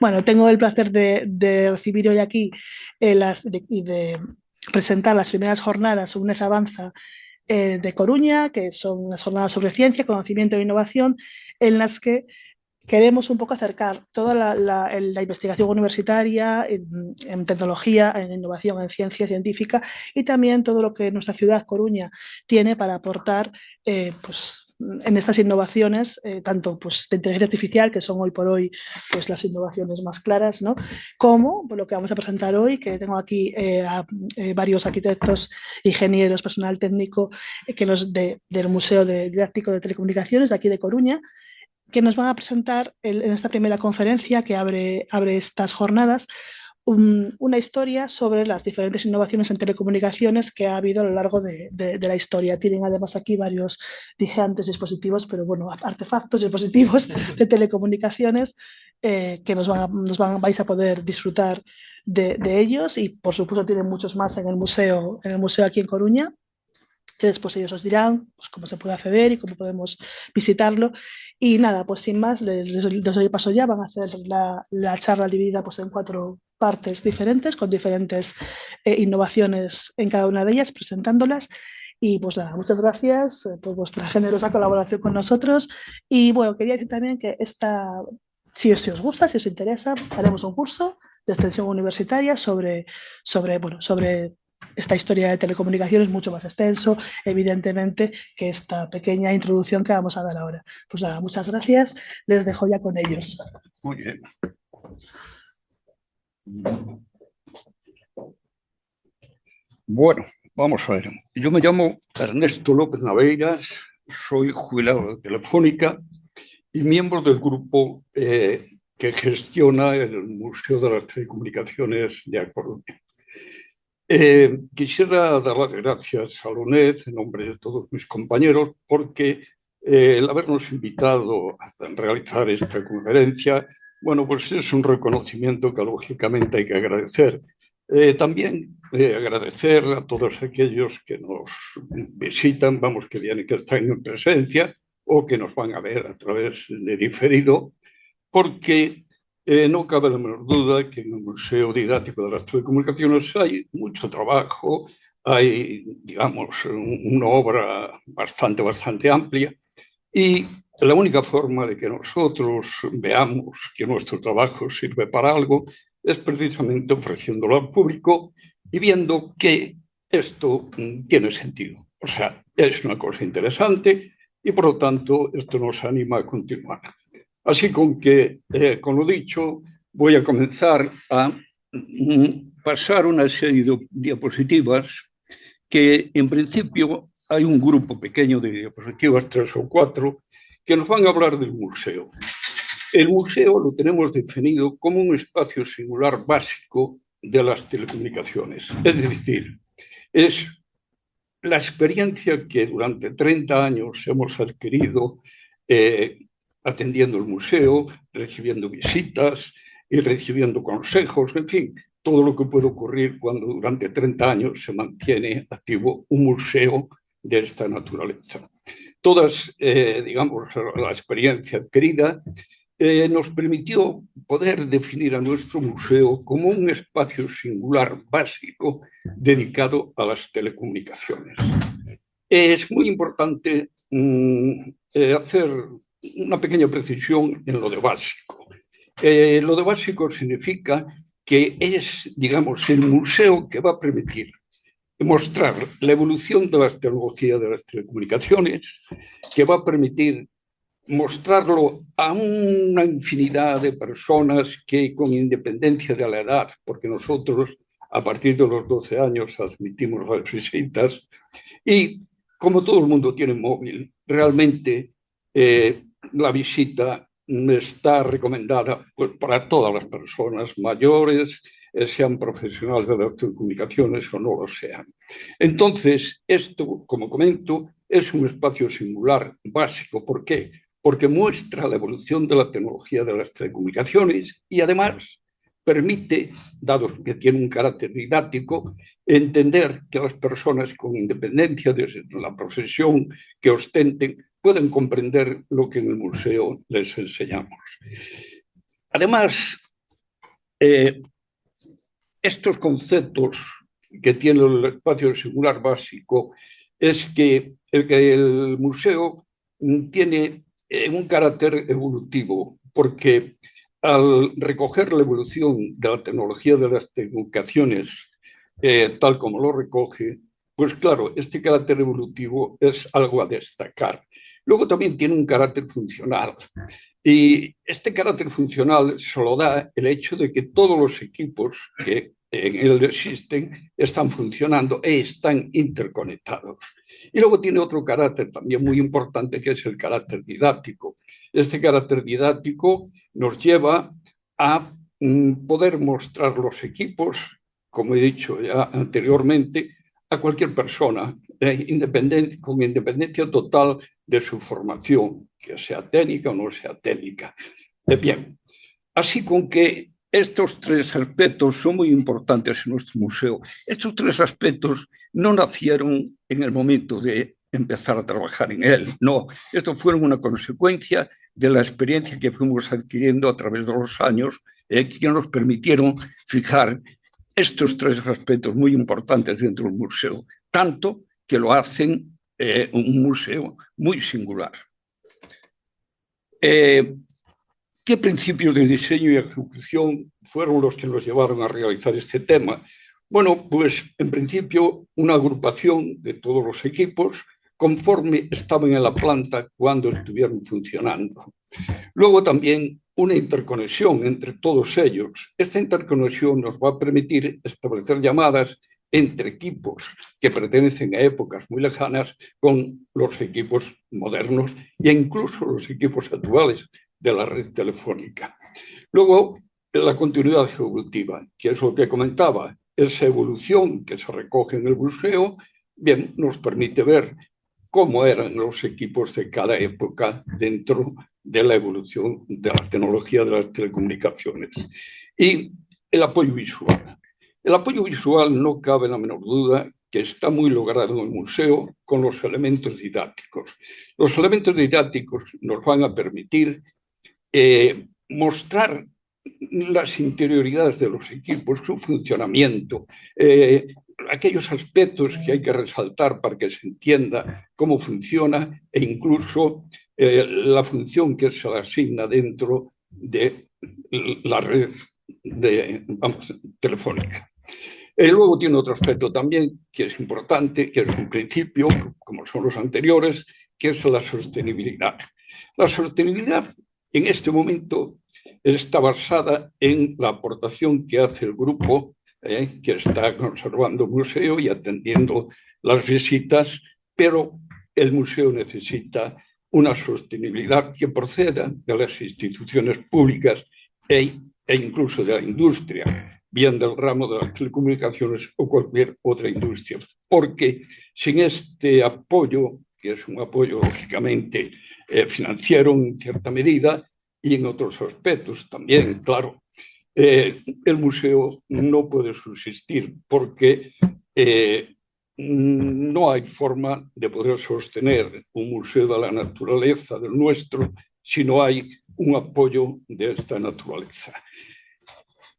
Bueno, tengo el placer de recibir hoy aquí y de presentar las primeras jornadas UNED Avanza de Coruña, que son las jornadas sobre ciencia, conocimiento e innovación, en las que queremos un poco acercar toda la investigación universitaria en tecnología, en innovación, en ciencia científica y también todo lo que nuestra ciudad, Coruña, tiene para aportar pues, en estas innovaciones, tanto pues, de inteligencia artificial, que son hoy por hoy pues, las innovaciones más claras, ¿no? Como pues, lo que vamos a presentar hoy, que tengo aquí varios arquitectos, ingenieros, personal técnico del Museo Didáctico de Telecomunicaciones de aquí de Coruña, que nos van a presentar en esta primera conferencia que abre estas jornadas una historia sobre las diferentes innovaciones en telecomunicaciones que ha habido a lo largo de la historia. Tienen además aquí varios, dije antes, dispositivos, pero bueno, artefactos, dispositivos de telecomunicaciones que vais a poder disfrutar de ellos y por supuesto tienen muchos más en el museo aquí en Coruña, que después ellos os dirán pues, cómo se puede acceder y cómo podemos visitarlo. Y nada, pues sin más, les doy paso ya, van a hacer la charla dividida pues, en 4 partes diferentes, con diferentes innovaciones en cada una de ellas, presentándolas. Y pues nada, muchas gracias por vuestra generosa colaboración con nosotros. Y bueno, quería decir también que si os gusta, si os interesa, haremos un curso de extensión universitaria sobre esta historia de telecomunicaciones mucho más extenso, evidentemente, que esta pequeña introducción que vamos a dar ahora. Pues nada, muchas gracias, les dejo ya con ellos. Muy bien. Bueno, vamos a ver. Yo me llamo Ernesto López Naveiras, soy jubilado de Telefónica y miembro del grupo que gestiona el Museo de las Telecomunicaciones de A Coruña. Quisiera dar las gracias a la UNED en nombre de todos mis compañeros porque el habernos invitado a realizar esta conferencia, bueno, pues es un reconocimiento que lógicamente hay que agradecer. También agradecer a todos aquellos que nos visitan, vamos, que vienen, que están en presencia o que nos van a ver a través de diferido, porque no cabe la menor duda que en el Museo Didáctico de las Telecomunicaciones hay mucho trabajo, hay, digamos, una obra bastante amplia y la única forma de que nosotros veamos que nuestro trabajo sirve para algo es precisamente ofreciéndolo al público y viendo que esto tiene sentido. O sea, es una cosa interesante y por lo tanto esto nos anima a continuar. Así con que, con lo dicho, voy a comenzar a pasar una serie de diapositivas que en principio hay un grupo pequeño de diapositivas, 3 o 4, que nos van a hablar del museo. El museo lo tenemos definido como un espacio singular básico de las telecomunicaciones. Es decir, es la experiencia que durante 30 años hemos adquirido atendiendo el museo, recibiendo visitas y recibiendo consejos, en fin, todo lo que puede ocurrir cuando durante 30 años se mantiene activo un museo de esta naturaleza. Todas, digamos, la experiencia adquirida nos permitió poder definir a nuestro museo como un espacio singular básico dedicado a las telecomunicaciones. Es muy importante hacer una pequeña precisión en lo de básico. Lo de básico significa que es, digamos, el museo que va a permitir mostrar la evolución de las tecnologías de las telecomunicaciones, que va a permitir mostrarlo a una infinidad de personas que, con independencia de la edad, porque nosotros a partir de los 12 años admitimos las visitas, y como todo el mundo tiene móvil, realmente la visita está recomendada pues, para todas las personas mayores, sean profesionales de las telecomunicaciones o no lo sean. Entonces, esto, como comento, es un espacio singular básico. ¿Por qué? Porque muestra la evolución de la tecnología de las telecomunicaciones y además permite, dado que tiene un carácter didáctico, entender que las personas con independencia de la profesión que ostenten pueden comprender lo que en el museo les enseñamos. Además, Estos conceptos que tiene el espacio singular básico es que el museo tiene un carácter evolutivo, porque al recoger la evolución de la tecnología de las telecomunicaciones, tal como lo recoge, pues claro, este carácter evolutivo es algo a destacar. Luego también tiene un carácter funcional. Y este carácter funcional se lo da el hecho de que todos los equipos que en él existen están funcionando e están interconectados. Y luego tiene otro carácter también muy importante, que es el carácter didáctico. Este carácter didáctico nos lleva a poder mostrar los equipos, como he dicho ya anteriormente, a cualquier persona, con independencia total de su formación, que sea técnica o no sea técnica. Bien, así con que estos tres aspectos son muy importantes en nuestro museo. Estos tres aspectos no nacieron en el momento de empezar a trabajar en él, no. Estos fueron una consecuencia de la experiencia que fuimos adquiriendo a través de los años, que nos permitieron fijar estos tres aspectos muy importantes dentro del museo, tanto que lo hacen un museo muy singular. ¿Qué principios de diseño y ejecución fueron los que nos llevaron a realizar este tema? Bueno, pues en principio una agrupación de todos los equipos conforme estaban en la planta cuando estuvieron funcionando. Luego también una interconexión entre todos ellos. Esta interconexión nos va a permitir establecer llamadas entre equipos que pertenecen a épocas muy lejanas con los equipos modernos e incluso los equipos actuales de la red telefónica. Luego, la continuidad ejecutiva, que es lo que comentaba, esa evolución que se recoge en el museo, bien, nos permite ver cómo eran los equipos de cada época dentro de la evolución de la tecnología de las telecomunicaciones. Y el apoyo visual. El apoyo visual no cabe la menor duda que está muy logrado en el museo con los elementos didácticos. Los elementos didácticos nos van a permitir mostrar las interioridades de los equipos, su funcionamiento, aquellos aspectos que hay que resaltar para que se entienda cómo funciona e incluso la función que se le asigna dentro de la red telefónica. Luego tiene otro aspecto también que es importante, que es un principio, como son los anteriores, que es la sostenibilidad. La sostenibilidad en este momento está basada en la aportación que hace el grupo que está conservando el museo y atendiendo las visitas, pero el museo necesita una sostenibilidad que proceda de las instituciones públicas e incluso de la industria, bien del ramo de las telecomunicaciones o cualquier otra industria, porque sin este apoyo, que es un apoyo lógicamente financiero en cierta medida y en otros aspectos también, claro, el museo no puede subsistir porque no hay forma de poder sostener un museo de la naturaleza del nuestro si no hay un apoyo de esta naturaleza.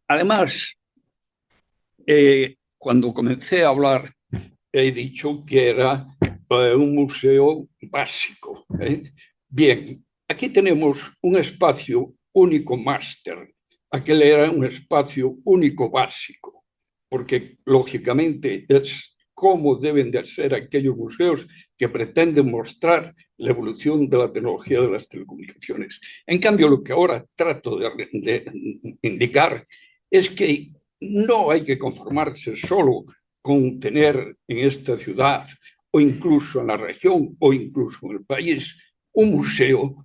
Además, cuando comencé a hablar, he dicho que era un museo básico. Bien, aquí tenemos un espacio único máster. Aquel era un espacio único básico, porque lógicamente es cómo deben de ser aquellos museos que pretenden mostrar la evolución de la tecnología de las telecomunicaciones. En cambio, lo que ahora trato de indicar es que no hay que conformarse solo con tener en esta ciudad o incluso en la región o incluso en el país un museo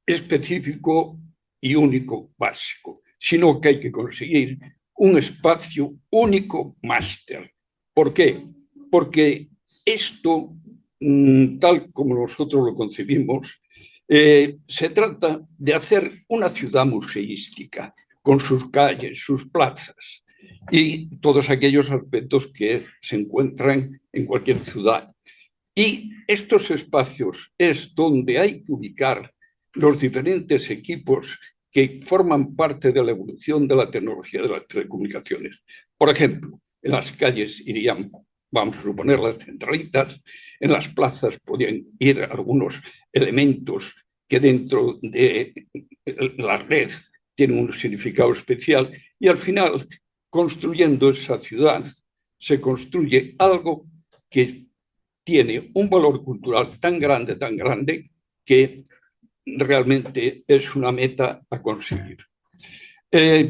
específico y único básico, sino que hay que conseguir un espacio único máster. ¿Por qué? Porque esto, tal como nosotros lo concebimos, se trata de hacer una ciudad museística, con sus calles, sus plazas y todos aquellos aspectos que se encuentran en cualquier ciudad. Y estos espacios es donde hay que ubicar los diferentes equipos que forman parte de la evolución de la tecnología de las telecomunicaciones. Por ejemplo, en las calles irían, vamos a suponer, las centralitas, en las plazas podían ir algunos elementos que dentro de la red tienen un significado especial, y al final, construyendo esa ciudad, se construye algo que tiene un valor cultural tan grande, que realmente es una meta a conseguir.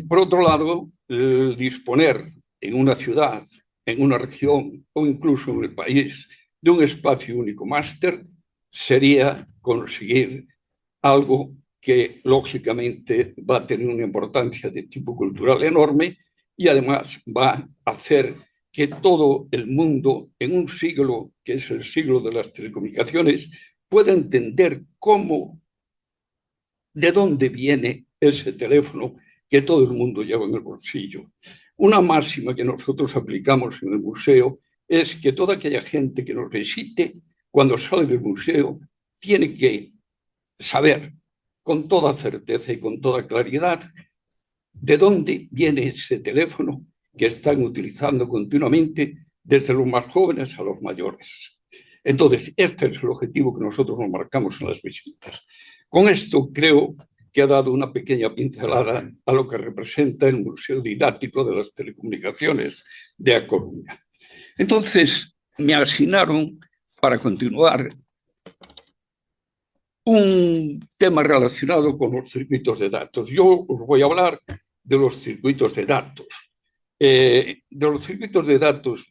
Por otro lado, disponer en una ciudad, en una región o incluso en el país de un espacio único máster sería conseguir algo que lógicamente va a tener una importancia de tipo cultural enorme, y además va a hacer que todo el mundo en un siglo, que es el siglo de las telecomunicaciones, pueda entender de dónde viene ese teléfono que todo el mundo lleva en el bolsillo. Una máxima que nosotros aplicamos en el museo es que toda aquella gente que nos visite, cuando sale del museo, tiene que saber con toda certeza y con toda claridad de dónde viene ese teléfono que están utilizando continuamente, desde los más jóvenes a los mayores. Entonces, este es el objetivo que nosotros nos marcamos en las visitas. Con esto creo que ha dado una pequeña pincelada a lo que representa el Museo Didáctico de las Telecomunicaciones de A Coruña. Entonces, me asignaron para continuar un tema relacionado con los circuitos de datos. Yo os voy a hablar de los circuitos de datos. De los circuitos de datos,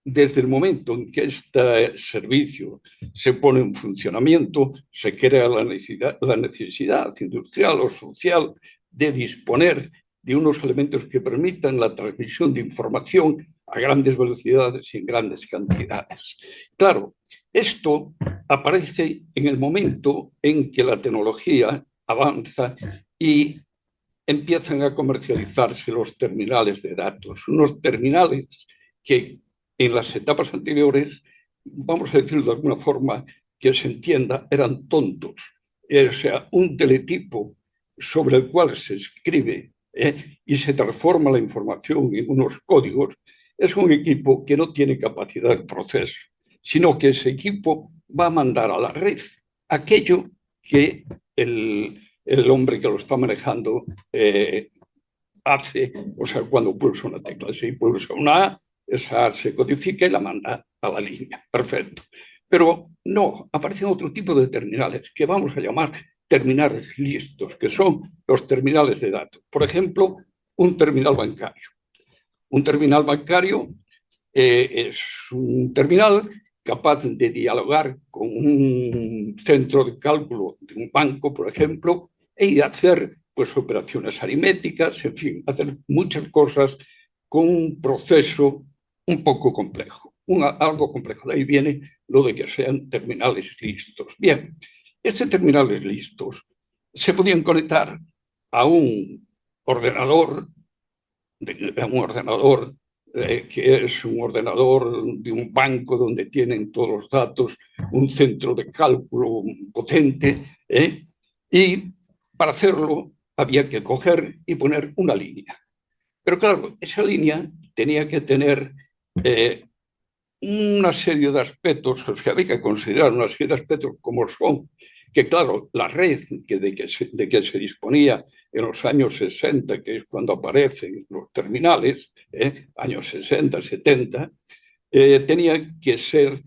desde el momento en que este servicio se pone en funcionamiento, se crea la necesidad industrial o social de disponer de unos elementos que permitan la transmisión de información a grandes velocidades y en grandes cantidades. Claro, esto aparece en el momento en que la tecnología avanza y empiezan a comercializarse los terminales de datos, unos terminales que en las etapas anteriores, vamos a decirlo de alguna forma que se entienda, eran tontos. O sea, un teletipo sobre el cual se escribe y se transforma la información en unos códigos, es un equipo que no tiene capacidad de proceso, sino que ese equipo va a mandar a la red aquello que el hombre que lo está manejando hace, o sea, cuando pulsa una tecla. Si pulsa una A, esa A se codifica y la manda a la línea. Perfecto. Pero no, aparecen otro tipo de terminales que vamos a llamar terminales listos, que son los terminales de datos. Por ejemplo, un terminal bancario. Un terminal bancario es un terminal capaz de dialogar con un centro de cálculo de un banco, por ejemplo, y hacer pues operaciones aritméticas, en fin, hacer muchas cosas con un proceso un poco complejo, algo complejo. De ahí viene lo de que sean terminales listos. Bien, estos terminales listos se podían conectar a un ordenador, que es un ordenador de un banco donde tienen todos los datos, un centro de cálculo potente, y para hacerlo había que coger y poner una línea. Pero claro, esa línea tenía que tener una serie de aspectos, o sea, había que considerar una serie de aspectos como son que, claro, la red de que se disponía en los años 60, que es cuando aparecen los terminales, años 60, 70, tenía que ser,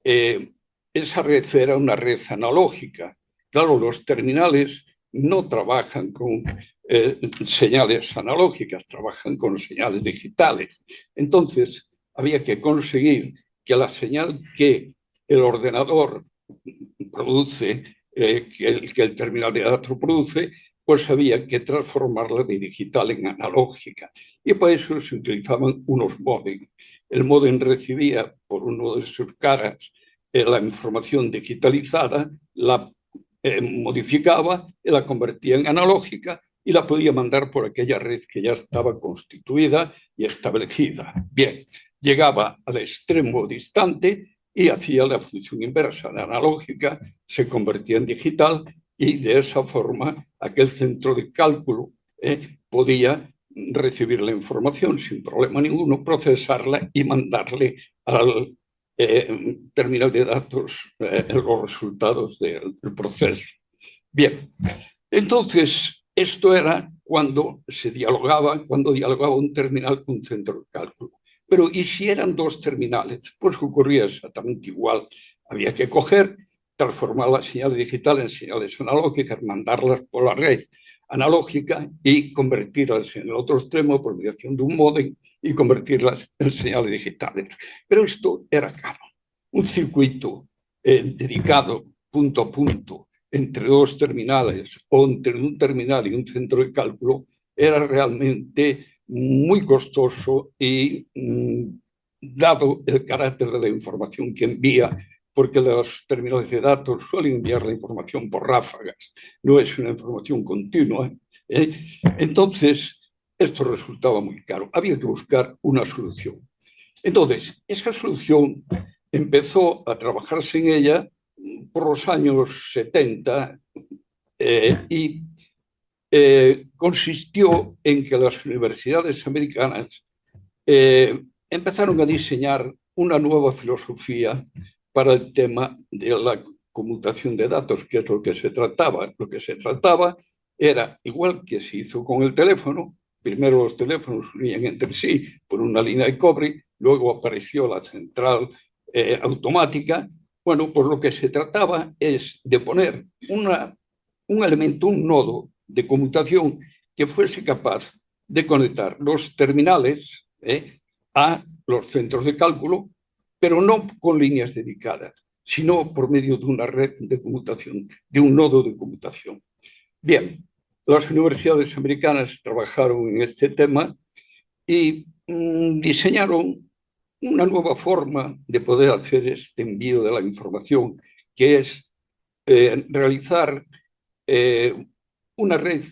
esa red era una red analógica. Claro, los terminales no trabajan con señales analógicas, trabajan con señales digitales. Entonces, había que conseguir que la señal que el ordenador produce, que el terminal de datos produce, pues había que transformarla de digital en analógica. Y para eso se utilizaban unos módems. El módem recibía por uno de sus caras la información digitalizada, la modificaba y la convertía en analógica y la podía mandar por aquella red que ya estaba constituida y establecida. Bien, llegaba al extremo distante y hacía la función inversa. La analógica se convertía en digital y de esa forma aquel centro de cálculo podía recibir la información sin problema ninguno, procesarla y mandarle al terminal de datos los resultados del proceso. Bien, entonces esto era cuando dialogaba un terminal con un centro de cálculo. Pero ¿y si eran dos terminales? Pues ocurría exactamente igual. Había que transformar las señales digitales en señales analógicas, mandarlas por la red analógica y convertirlas en el otro extremo por mediación de un módem y convertirlas en señales digitales. Pero esto era caro. Un circuito dedicado punto a punto entre dos terminales o entre un terminal y un centro de cálculo era realmente muy costoso y dado el carácter de la información que envía, porque los terminales de datos suelen enviar la información por ráfagas, no es una información continua. Entonces, esto resultaba muy caro. Había que buscar una solución. Entonces, esa solución empezó a trabajarse en ella por los años 70 y consistió en que las universidades americanas empezaron a diseñar una nueva filosofía para el tema de la conmutación de datos, que es lo que se trataba. Lo que se trataba era, igual que se hizo con el teléfono, primero los teléfonos unían entre sí por una línea de cobre, luego apareció la central automática. Bueno, pues lo que se trataba es de poner un elemento, un nodo de conmutación que fuese capaz de conectar los terminales a los centros de cálculo, pero no con líneas dedicadas, sino por medio de una red de conmutación, de un nodo de conmutación. Bien, las universidades americanas trabajaron en este tema y diseñaron una nueva forma de poder hacer este envío de la información, que es realizar una red,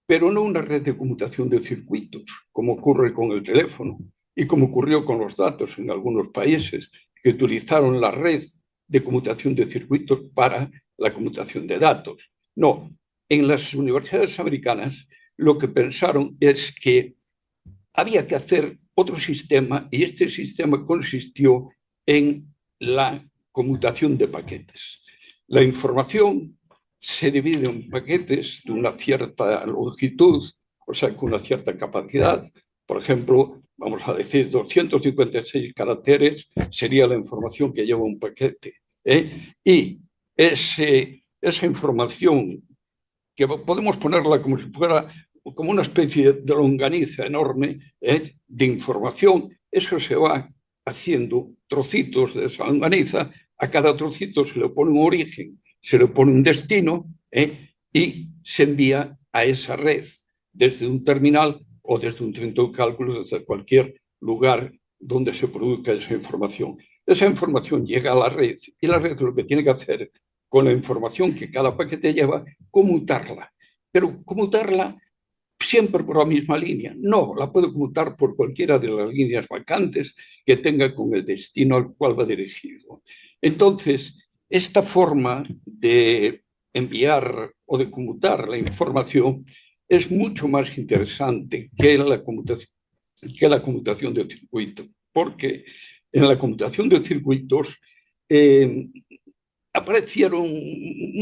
pero no una red de conmutación de circuitos, como ocurre con el teléfono y como ocurrió con los datos en algunos países que utilizaron la red de conmutación de circuitos para la conmutación de datos. No, en las universidades americanas lo que pensaron es que había que hacer otro sistema y este sistema consistió en la conmutación de paquetes. La información se divide en paquetes de una cierta longitud, o sea, con una cierta capacidad. Por ejemplo, vamos a decir 256 caracteres sería la información que lleva un paquete. Y esa información, que podemos ponerla como si fuera como una especie de longaniza enorme de información, eso se va haciendo trocitos de esa longaniza, a cada trocito se le pone un origen, se le pone un destino y se envía a esa red desde un terminal o desde un centro de cálculo, desde cualquier lugar donde se produzca esa información. Esa información llega a la red y la red lo que tiene que hacer con la información que cada paquete lleva, conmutarla. Pero conmutarla siempre por la misma línea. No, la puede conmutar por cualquiera de las líneas vacantes que tenga con el destino al cual va dirigido. Entonces, esta forma de enviar o de conmutar la información es mucho más interesante que la conmutación de circuitos, porque en la conmutación de circuitos aparecieron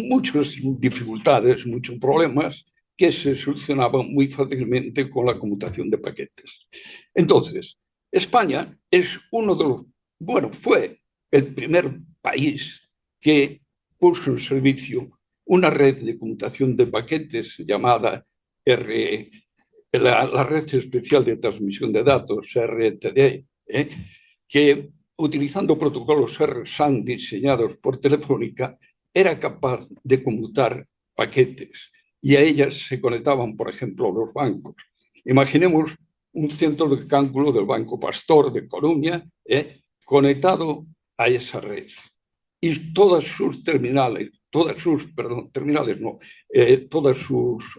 muchas dificultades, muchos problemas que se solucionaban muy fácilmente con la conmutación de paquetes. Entonces, España es fue el primer país que puso en servicio una red de conmutación de paquetes llamada la Red Especial de Transmisión de Datos, RTD, que utilizando protocolos RSAN diseñados por Telefónica, era capaz de conmutar paquetes y a ellas se conectaban, por ejemplo, los bancos. Imaginemos un centro de cálculo del Banco Pastor de Coruña conectado a esa red. Y todas sus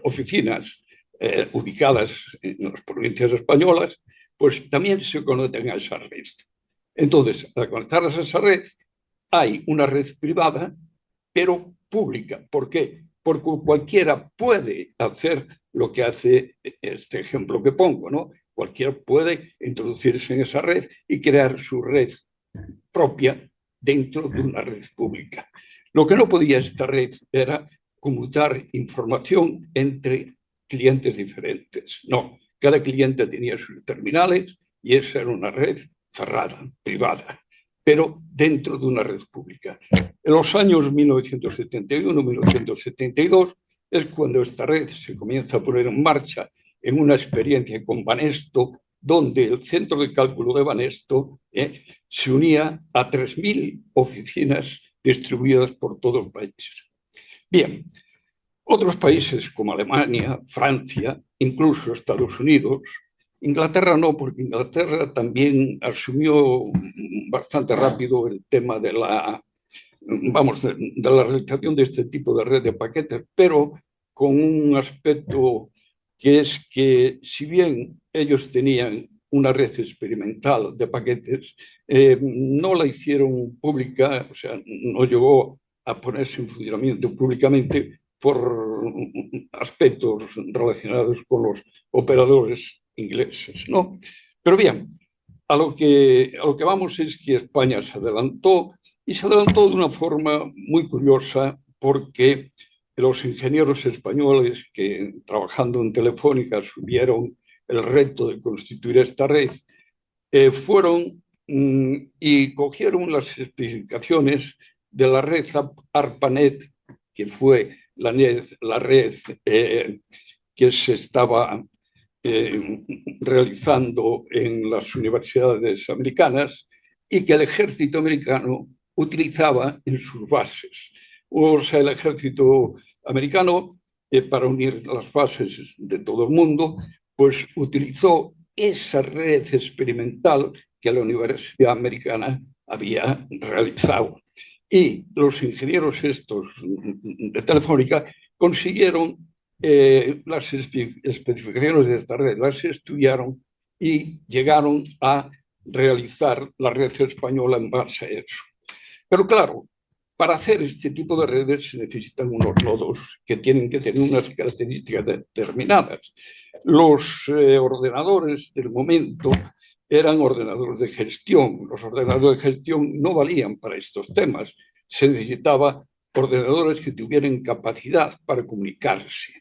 oficinas ubicadas en las provincias españolas, pues también se conectan a esa red. Entonces, al conectarlas a esa red, hay una red privada, pero pública. ¿Por qué? porque cualquiera puede hacer lo que hace este ejemplo que pongo, ¿no? Cualquiera puede introducirse en esa red y crear su red propia dentro de una red pública. Lo que no podía esta red era conmutar información entre clientes diferentes. No, cada cliente tenía sus terminales y esa era una red cerrada, privada, pero dentro de una red pública. En los años 1971-1972 es cuando esta red se comienza a poner en marcha en una experiencia con Banesto, donde el centro de cálculo de Banesto se unía a 3.000 oficinas distribuidas por todo el país. Bien, otros países como Alemania, Francia, incluso Estados Unidos, Inglaterra no, porque Inglaterra también asumió bastante rápido el tema de la, vamos, de la realización de este tipo de red de paquetes, pero con un aspecto que es que si bien ellos tenían una red experimental de paquetes, no la hicieron pública, o sea, no llegó a ponerse en funcionamiento públicamente por aspectos relacionados con los operadores ingleses, ¿no? Pero bien, a lo que vamos es que España se adelantó y se adelantó de una forma muy curiosa porque los ingenieros españoles que trabajando en Telefónica asumieron el reto de constituir esta red, fueron y cogieron las especificaciones de la red ARPANET, que fue la red que se estaba realizando en las universidades americanas y que el ejército americano utilizaba en sus bases. O sea, el ejército americano, para unir las bases de todo el mundo, pues utilizó esa red experimental que la Universidad Americana había realizado. Y los ingenieros estos de Telefónica consiguieron las especificaciones de esta red, las estudiaron y llegaron a realizar la red española en base a eso. Pero claro, para hacer este tipo de redes se necesitan unos nodos que tienen que tener unas características determinadas. Los ordenadores del momento eran ordenadores de gestión. Los ordenadores de gestión no valían para estos temas. Se necesitaba ordenadores que tuvieran capacidad para comunicarse,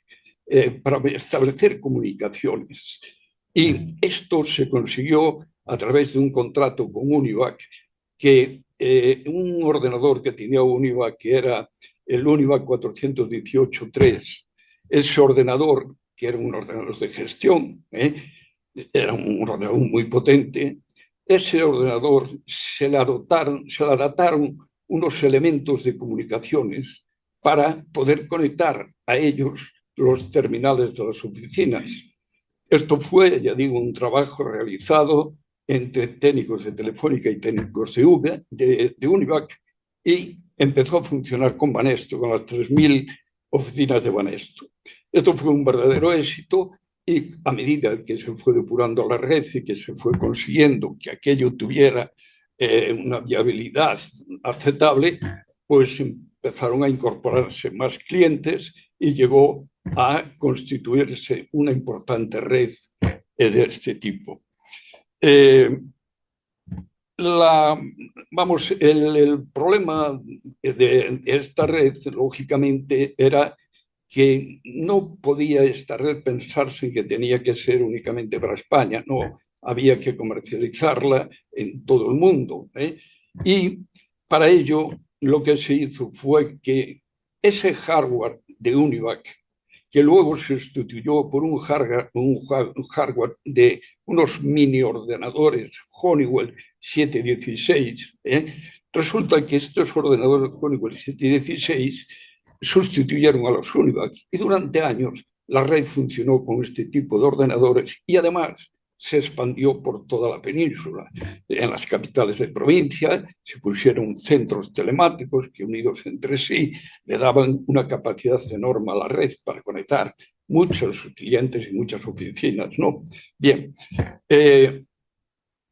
para establecer comunicaciones. Y esto se consiguió a través de un contrato con Univac, que un ordenador que tenía Univac, que era el Univac 418.3, ese ordenador, que era un ordenador de gestión, era un ordenador muy potente, ese ordenador se le adaptaron unos elementos de comunicaciones para poder conectar a ellos los terminales de las oficinas. Esto fue, ya digo, un trabajo realizado entre técnicos de Telefónica y técnicos de Univac, y empezó a funcionar con Banesto, con las 3.000 oficinas de Banesto. Esto fue un verdadero éxito y a medida que se fue depurando la red y que se fue consiguiendo que aquello tuviera una viabilidad aceptable, pues empezaron a incorporarse más clientes y llegó a constituirse una importante red de este tipo. El problema de esta red, lógicamente, era que no podía esta red pensarse que tenía que ser únicamente para España, no, había que comercializarla en todo el mundo. Y para ello lo que se hizo fue que ese hardware de Univac, que luego se sustituyó por un hardware de unos mini ordenadores Honeywell 716, resulta que estos ordenadores Honeywell 716 sustituyeron a los Univac y durante años la red funcionó con este tipo de ordenadores y además se expandió por toda la península. En las capitales de provincia se pusieron centros telemáticos que, unidos entre sí, le daban una capacidad enorme a la red para conectar muchos clientes y muchas oficinas, ¿no? Bien,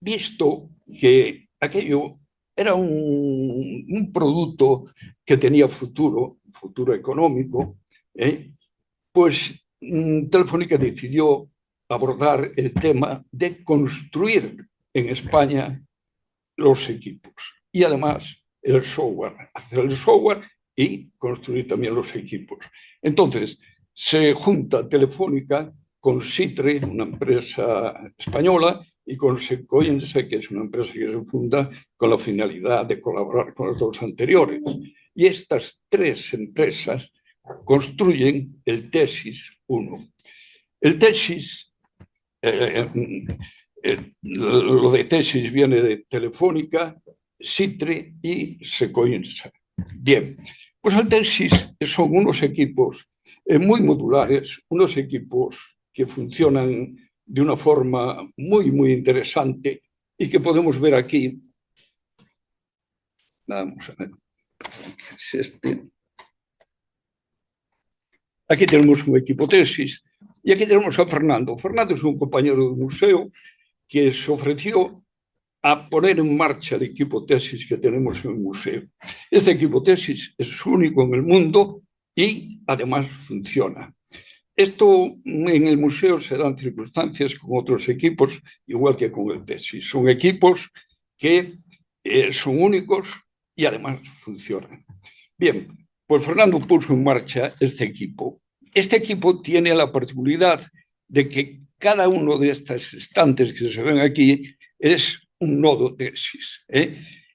visto que aquello era un producto que tenía futuro económico, pues Telefónica decidió abordar el tema de construir en España los equipos y además el software, hacer el software y construir también los equipos. Entonces, se junta Telefónica con Sitre, una empresa española, y con Secoense, que es una empresa que se funda con la finalidad de colaborar con las dos anteriores. Y estas tres empresas construyen el Tesis 1. El Tesis, lo de Tesis viene de Telefónica, Sitre y Secoense. Bien, pues el Tesis son unos equipos muy modulares, unos equipos que funcionan de una forma muy, muy interesante y que podemos ver aquí. Vamos a ver. Aquí tenemos un equipo Tesis y aquí tenemos a Fernando. Fernando es un compañero del museo que se ofreció a poner en marcha el equipo Tesis que tenemos en el museo. Este equipo Tesis es único en el mundo y además funciona. Esto en el museo se dan circunstancias con otros equipos, igual que con el Tesis. Son equipos que son únicos y además funcionan. Bien, pues Fernando puso en marcha este equipo. Este equipo tiene la particularidad de que cada uno de estos estantes que se ven aquí es un nodo Tesis.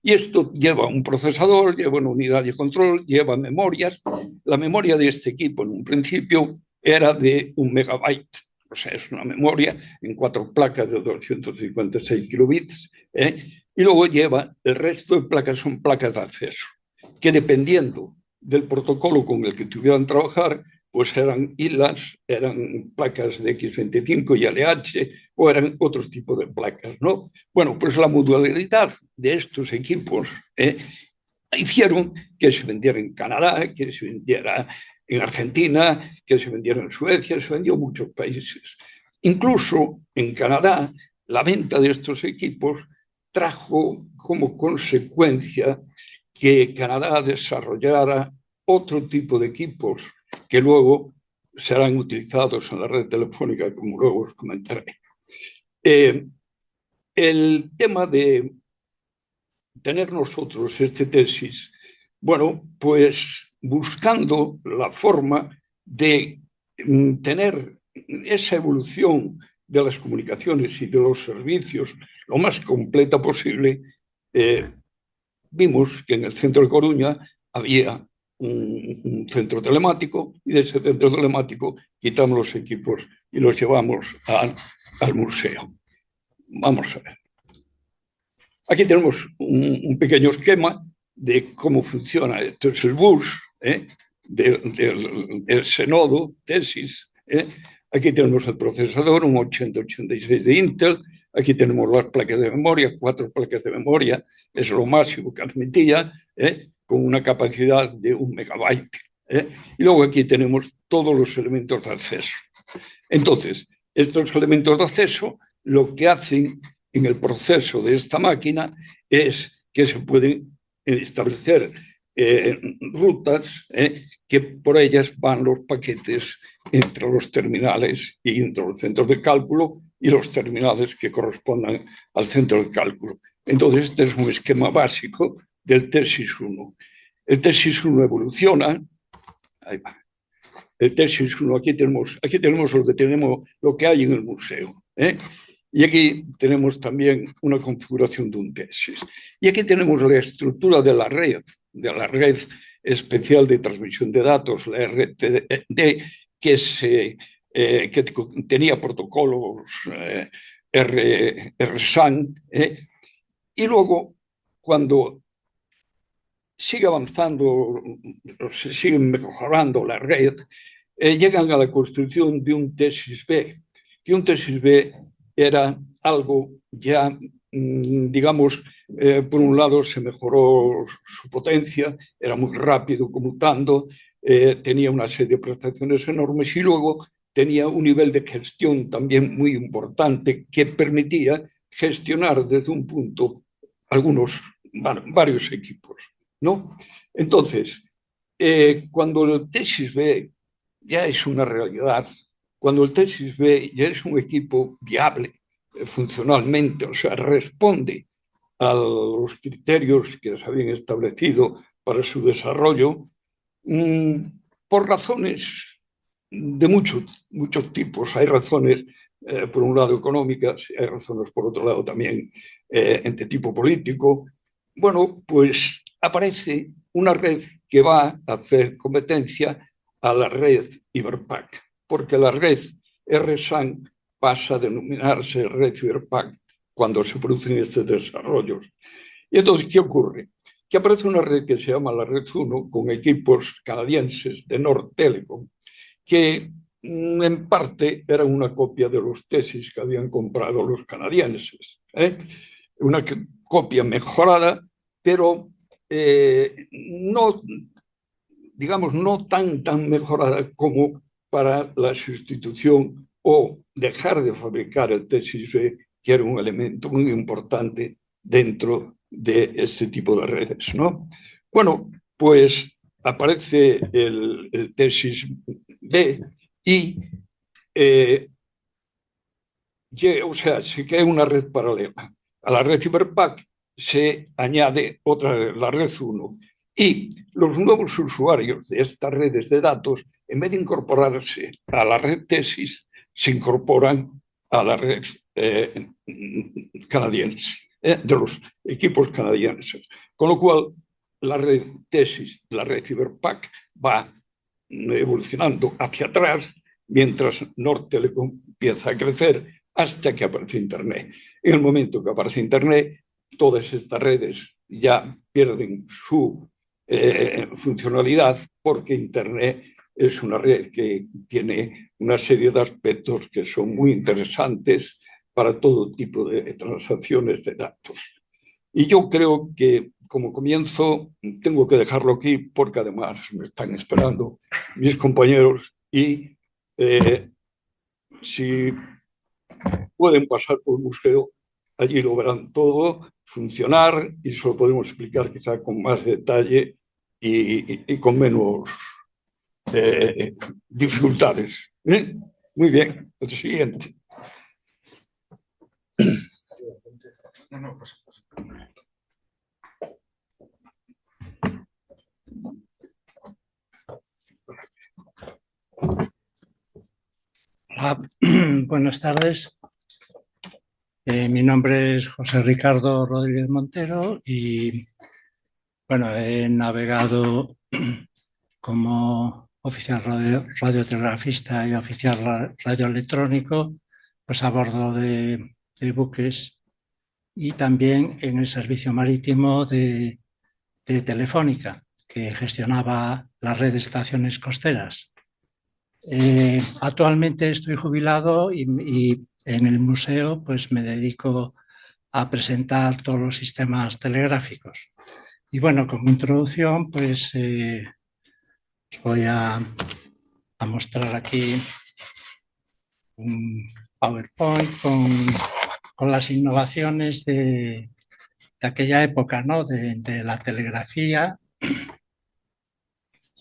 Y esto lleva un procesador, lleva una unidad de control, lleva memorias. La memoria de este equipo en un principio era de 1 megabyte, o sea, es una memoria en 4 placas de 256 kilobits, y luego lleva, el resto de placas son placas de acceso, que dependiendo del protocolo con el que tuvieran que trabajar, pues eran ILAs, eran placas de X25 y LH, o eran otros tipos de placas, ¿no? Bueno, pues la modularidad de estos equipos hicieron que se vendiera en Canadá, que se vendiera en Argentina, que se vendiera en Suecia, se vendió en muchos países. Incluso en Canadá, la venta de estos equipos trajo como consecuencia que Canadá desarrollara otro tipo de equipos que luego serán utilizados en la red telefónica, como luego os comentaré. El tema de tener nosotros este Tesis, bueno, pues buscando la forma de tener esa evolución de las comunicaciones y de los servicios lo más completa posible, vimos que en el centro de Coruña había un centro telemático y de ese centro telemático quitamos los equipos y los llevamos al museo. Vamos a ver. Aquí tenemos un pequeño esquema de cómo funciona. Esto es el bus del Senodo, Tesis. Aquí tenemos el procesador, un 8086 de Intel. Aquí tenemos las placas de memoria, 4 placas de memoria, es lo máximo que admitía, con una capacidad de 1 megabyte. Y luego aquí tenemos todos los elementos de acceso. Entonces, estos elementos de acceso lo que hacen en el proceso de esta máquina es que se pueden establecer rutas que por ellas van los paquetes entre los terminales y entre los centros de cálculo y los terminales que correspondan al centro de cálculo. Entonces, este es un esquema básico del Tesis 1. El Tesis 1 evoluciona. Ahí va. El Tesis 1, aquí tenemos lo que hay en el museo. Y aquí tenemos también una configuración de un Tesis. Y aquí tenemos la estructura de la red especial de transmisión de datos, la RTD, que tenía protocolos RSAN. Y luego, cuando sigue avanzando, se sigue mejorando la red, llegan a la construcción de un Tesis B, que un Tesis B era algo ya, digamos, por un lado se mejoró su potencia, era muy rápido conmutando, tenía una serie de prestaciones enormes y luego tenía un nivel de gestión también muy importante que permitía gestionar desde un punto varios equipos, ¿no? Entonces, cuando el Tesis B ya es una realidad. Cuando el Tesis B ya es un equipo viable funcionalmente, o sea, responde a los criterios que se habían establecido para su desarrollo, por razones de muchos tipos. Hay razones, por un lado, económicas, hay razones, por otro lado, también de tipo político. Bueno, pues aparece una red que va a hacer competencia a la red Iberpac, porque la red RSAN pasa a denominarse red Iberpac cuando se producen estos desarrollos. Y entonces, ¿qué ocurre? Que aparece una red que se llama la Red 1 con equipos canadienses de Nord Telecom, que en parte era una copia de los Tesis que habían comprado los canadienses. Una copia mejorada, pero no, digamos, no tan mejorada como para la sustitución o dejar de fabricar el Tesis B, que era un elemento muy importante dentro de este tipo de redes, ¿no? Bueno, pues aparece el Tesis B y, o sea, se crea una red paralela. A la red Iberpac se añade otra red, la red 1. Y los nuevos usuarios de estas redes de datos, en vez de incorporarse a la red Tesis, se incorporan a la red canadiense, de los equipos canadienses. Con lo cual, la red Tesis, la red Iberpac, va evolucionando hacia atrás, mientras Nord Telecom empieza a crecer hasta que aparece Internet. En el momento que aparece Internet, todas estas redes ya pierden su funcionalidad, porque Internet es una red que tiene una serie de aspectos que son muy interesantes para todo tipo de transacciones de datos. Y yo creo que, como comienzo, tengo que dejarlo aquí porque además me están esperando mis compañeros y si pueden pasar por el museo, allí lo verán todo funcionar y se lo podemos explicar quizá con más detalle y con menos dificultades. Muy bien, el siguiente. Hola, buenas tardes. Mi nombre es José Ricardo Rodríguez Montero y bueno, he navegado como oficial radiotelegrafista y oficial radioelectrónico pues a bordo de buques y también en el servicio marítimo de Telefónica, que gestionaba la red de estaciones costeras. Actualmente estoy jubilado y en el museo pues me dedico a presentar todos los sistemas telegráficos. Y bueno, como introducción pues os voy a mostrar aquí un PowerPoint con las innovaciones de aquella época, ¿no? de la telegrafía.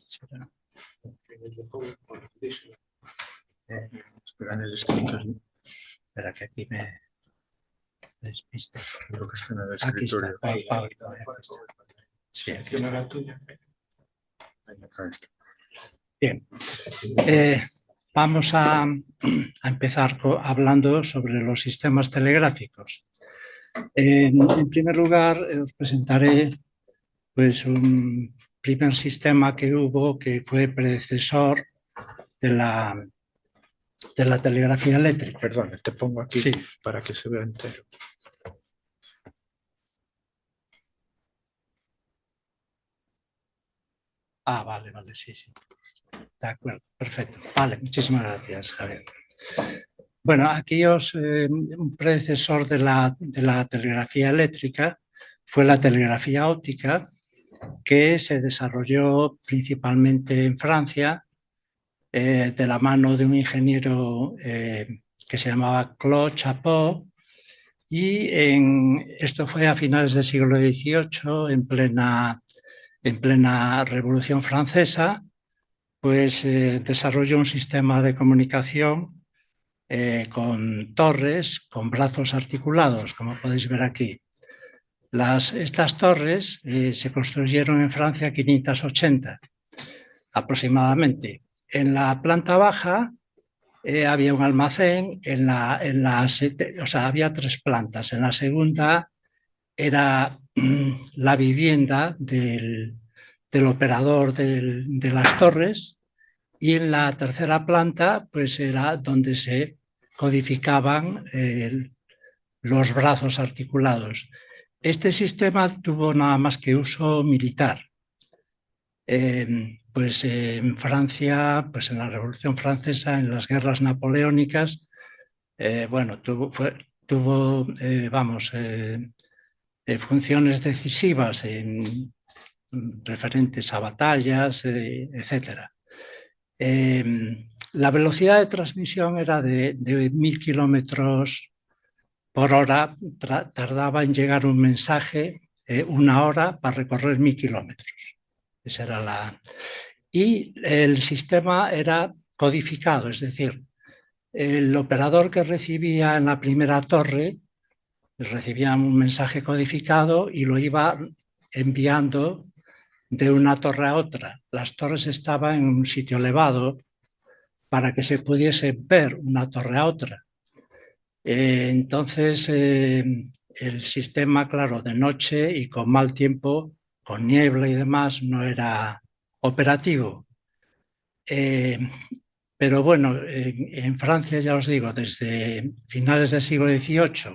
Espera, en el escrito. Espera que aquí me despiste. Creo que está en el escritorio. Aquí está. Aquí está. Sí, aquí está. Bien. Vamos a empezar hablando sobre los sistemas telegráficos. En primer lugar, os presentaré pues, un primer sistema que hubo que fue predecesor de la telegrafía eléctrica. Perdón, te pongo aquí sí, para que se vea entero. Ah, vale, sí. De acuerdo, perfecto. Vale, muchísimas gracias, Javier. Bueno, aquí un predecesor de la telegrafía eléctrica fue la telegrafía óptica, que se desarrolló principalmente en Francia, de la mano de un ingeniero que se llamaba Claude Chapeau, y esto fue a finales del siglo XVIII, en plena Revolución Francesa, pues desarrolló un sistema de comunicación con torres, con brazos articulados, como podéis ver aquí. Estas torres se construyeron en Francia 580 aproximadamente. En la planta baja había un almacén, o sea, había 3 plantas. En la segunda era la vivienda del operador de las torres, y en la tercera planta pues era donde se codificaban los brazos articulados. Este sistema tuvo nada más que uso militar. Pues en Francia, pues en la Revolución Francesa, en las guerras napoleónicas, bueno, tuvo funciones decisivas referentes a batallas, etcétera. La velocidad de transmisión era de 1000 kilómetros por hora. Tardaba en llegar un mensaje 1 hora para recorrer 1000 kilómetros. Esa era y el sistema era codificado, es decir, el operador que recibía en la primera torre recibía un mensaje codificado y lo iba enviando de una torre a otra. Las torres estaban en un sitio elevado para que se pudiese ver una torre a otra. Entonces, el sistema, claro, de noche y con mal tiempo, con niebla y demás, no era operativo. Pero bueno, en Francia, ya os digo, desde finales del siglo XVIII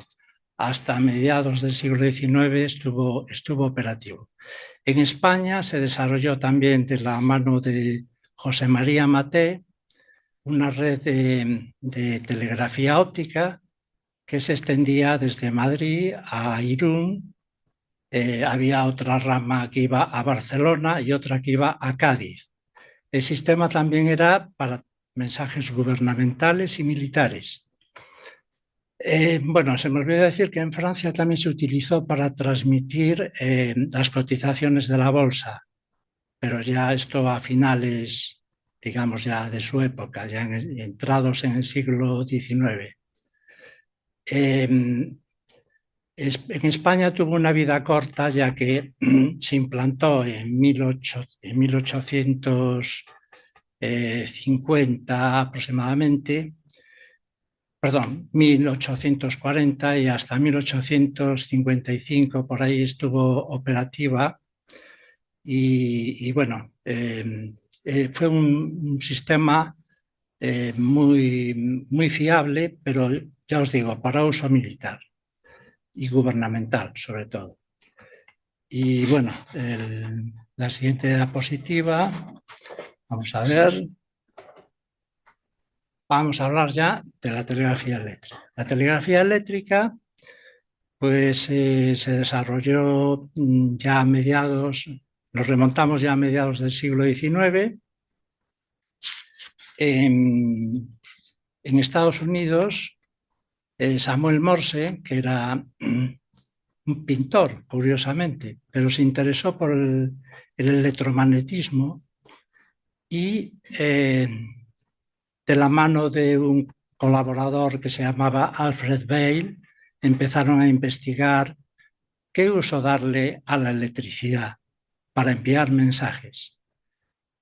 hasta mediados del siglo XIX estuvo operativo. En España se desarrolló también de la mano de José María Maté una red de telegrafía óptica que se extendía desde Madrid a Irún. Había otra rama que iba a Barcelona y otra que iba a Cádiz. El sistema también era para mensajes gubernamentales y militares. Bueno, se me olvidó decir que en Francia también se utilizó para transmitir las cotizaciones de la bolsa, pero ya esto a finales, digamos, ya de su época, ya entrados en el siglo XIX. En España tuvo una vida corta, ya que se implantó en 1850 aproximadamente, perdón, 1840, y hasta 1855 por ahí estuvo operativa. Y bueno, fue un sistema muy fiable, pero ya os digo, para uso militar y gubernamental sobre todo. Y bueno, la siguiente diapositiva, vamos a ver. Vamos a hablar ya de la telegrafía eléctrica. La telegrafía eléctrica pues se desarrolló ya a mediados, nos remontamos ya a mediados del siglo XIX. En Estados Unidos, Samuel Morse, que era un pintor, curiosamente, pero se interesó por el electromagnetismo, y de la mano de un colaborador que se llamaba Alfred Vail, empezaron a investigar qué uso darle a la electricidad para enviar mensajes.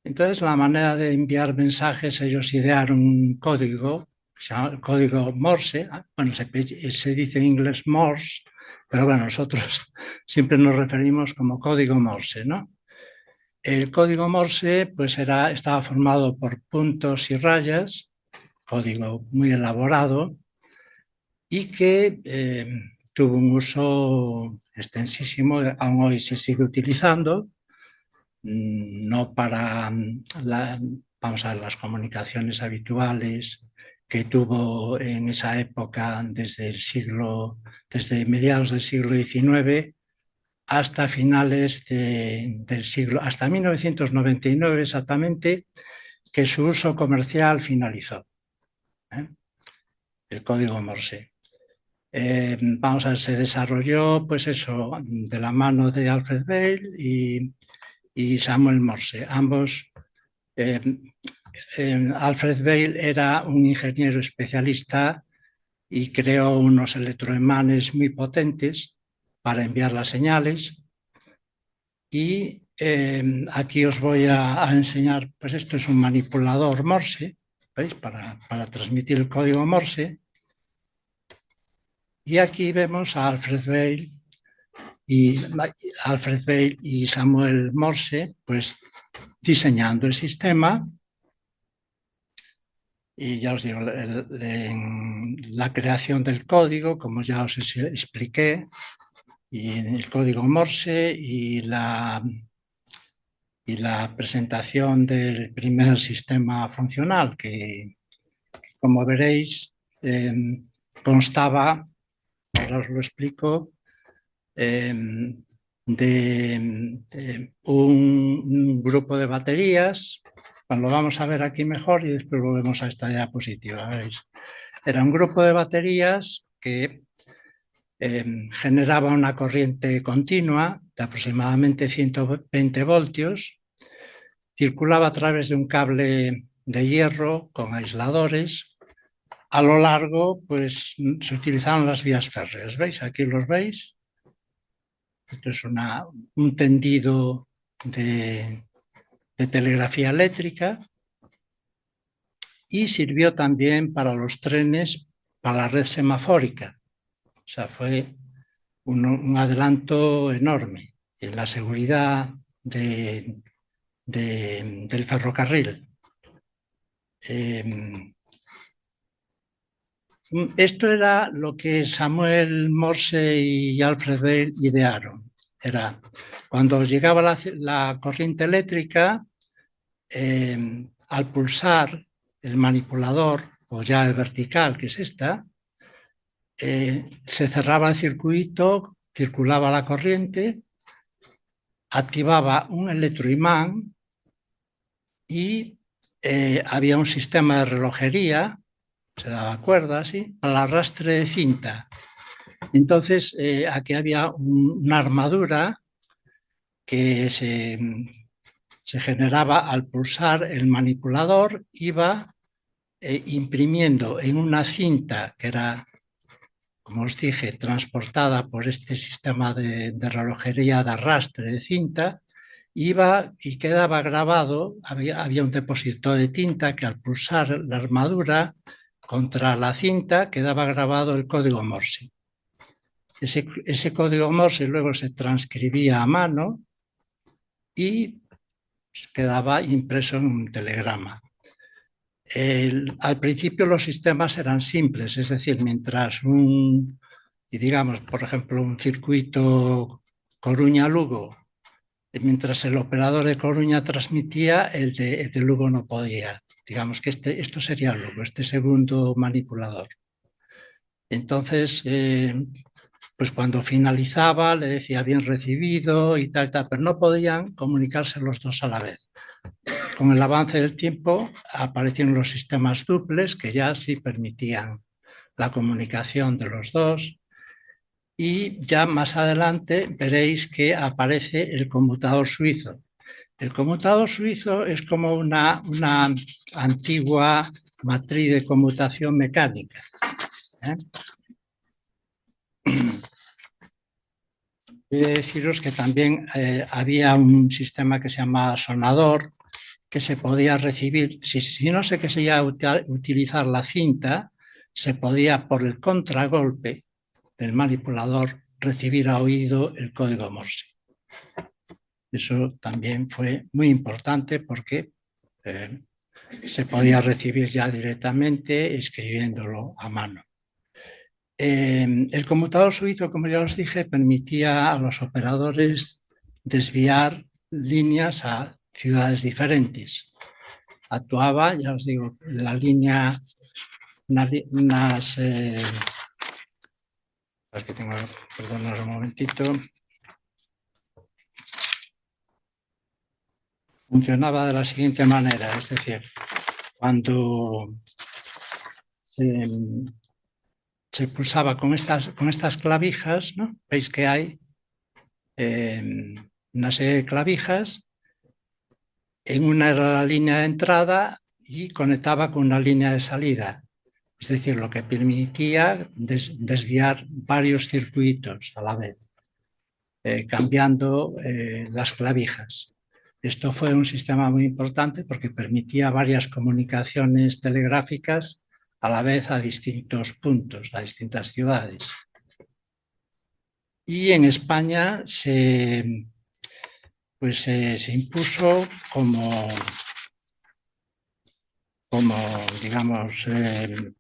Entonces, la manera de enviar mensajes, ellos idearon un código, se llama el código Morse. Bueno, se dice en inglés Morse, pero bueno, nosotros siempre nos referimos como código Morse, ¿no? El código Morse pues estaba formado por puntos y rayas, código muy elaborado, y que tuvo un uso extensísimo. Aún hoy se sigue utilizando, no para vamos a ver, las comunicaciones habituales que tuvo en esa época desde mediados del siglo XIX hasta finales del siglo, hasta 1999 exactamente, que su uso comercial finalizó. El código Morse. Vamos a ver, se desarrolló pues eso de la mano de Alfred Vail y Samuel Morse. Ambos Alfred Vail era un ingeniero especialista y creó unos electroimanes muy potentes para enviar las señales. Y aquí os voy a enseñar, pues esto es un manipulador Morse, ¿veis? Para transmitir el código Morse. Y aquí vemos a Alfred Vail y Samuel Morse, pues diseñando el sistema. Y ya os digo, la creación del código, como ya os expliqué, y el código Morse y la presentación del primer sistema funcional, que como veréis constaba, ahora os lo explico, de un grupo de baterías. Lo vamos a ver aquí mejor y después volvemos a esta idea positiva. ¿Veis? Era un grupo de baterías que generaba una corriente continua de aproximadamente 120 voltios, circulaba a través de un cable de hierro con aisladores. A lo largo, pues se utilizaban las vías férreas. ¿Veis? Aquí los veis. Esto es un tendido de telegrafía eléctrica y sirvió también para los trenes, para la red semafórica. O sea, fue un adelanto enorme en la seguridad del ferrocarril. Esto era lo que Samuel Morse y Alfred Vail idearon. Era cuando llegaba la corriente eléctrica, al pulsar el manipulador, o ya el vertical, que es esta, se cerraba el circuito, circulaba la corriente, activaba un electroimán y había un sistema de relojería, se daba cuerda así, para el arrastre de cinta. Entonces aquí había una armadura que se generaba al pulsar el manipulador, iba imprimiendo en una cinta que era, como os dije, transportada por este sistema de relojería de arrastre de cinta, iba y quedaba grabado, había un depósito de tinta que al pulsar la armadura contra la cinta quedaba grabado el código Morse. Ese código Morse luego se transcribía a mano y quedaba impreso en un telegrama. Al principio los sistemas eran simples, es decir, mientras digamos, por ejemplo, un circuito Coruña-Lugo, mientras el operador de Coruña transmitía, el de Lugo no podía. Digamos que esto sería Lugo, este segundo manipulador. Entonces, pues cuando finalizaba le decía bien recibido y tal, pero no podían comunicarse los dos a la vez. Con el avance del tiempo aparecieron los sistemas duples que ya sí permitían la comunicación de los dos, y ya más adelante veréis que aparece el conmutador suizo. El conmutador suizo es como una antigua matriz de conmutación mecánica. Voy a deciros que también había un sistema que se llama sonador, que se podía recibir, si no se quería utilizar la cinta, se podía por el contragolpe del manipulador recibir a oído el código Morse. Eso también fue muy importante porque se podía recibir ya directamente escribiéndolo a mano. El conmutador suizo, como ya os dije, permitía a los operadores desviar líneas a ciudades diferentes. Actuaba, ya os digo, la línea, perdonad un momentito. Funcionaba de la siguiente manera, es decir, cuando se pulsaba con estas clavijas, ¿no? Veis que hay una serie de clavijas En una era la línea de entrada y conectaba con una línea de salida. Es decir, lo que permitía desviar varios circuitos a la vez, cambiando las clavijas. Esto fue un sistema muy importante porque permitía varias comunicaciones telegráficas a la vez a distintos puntos, a distintas ciudades. Y en España se impuso digamos,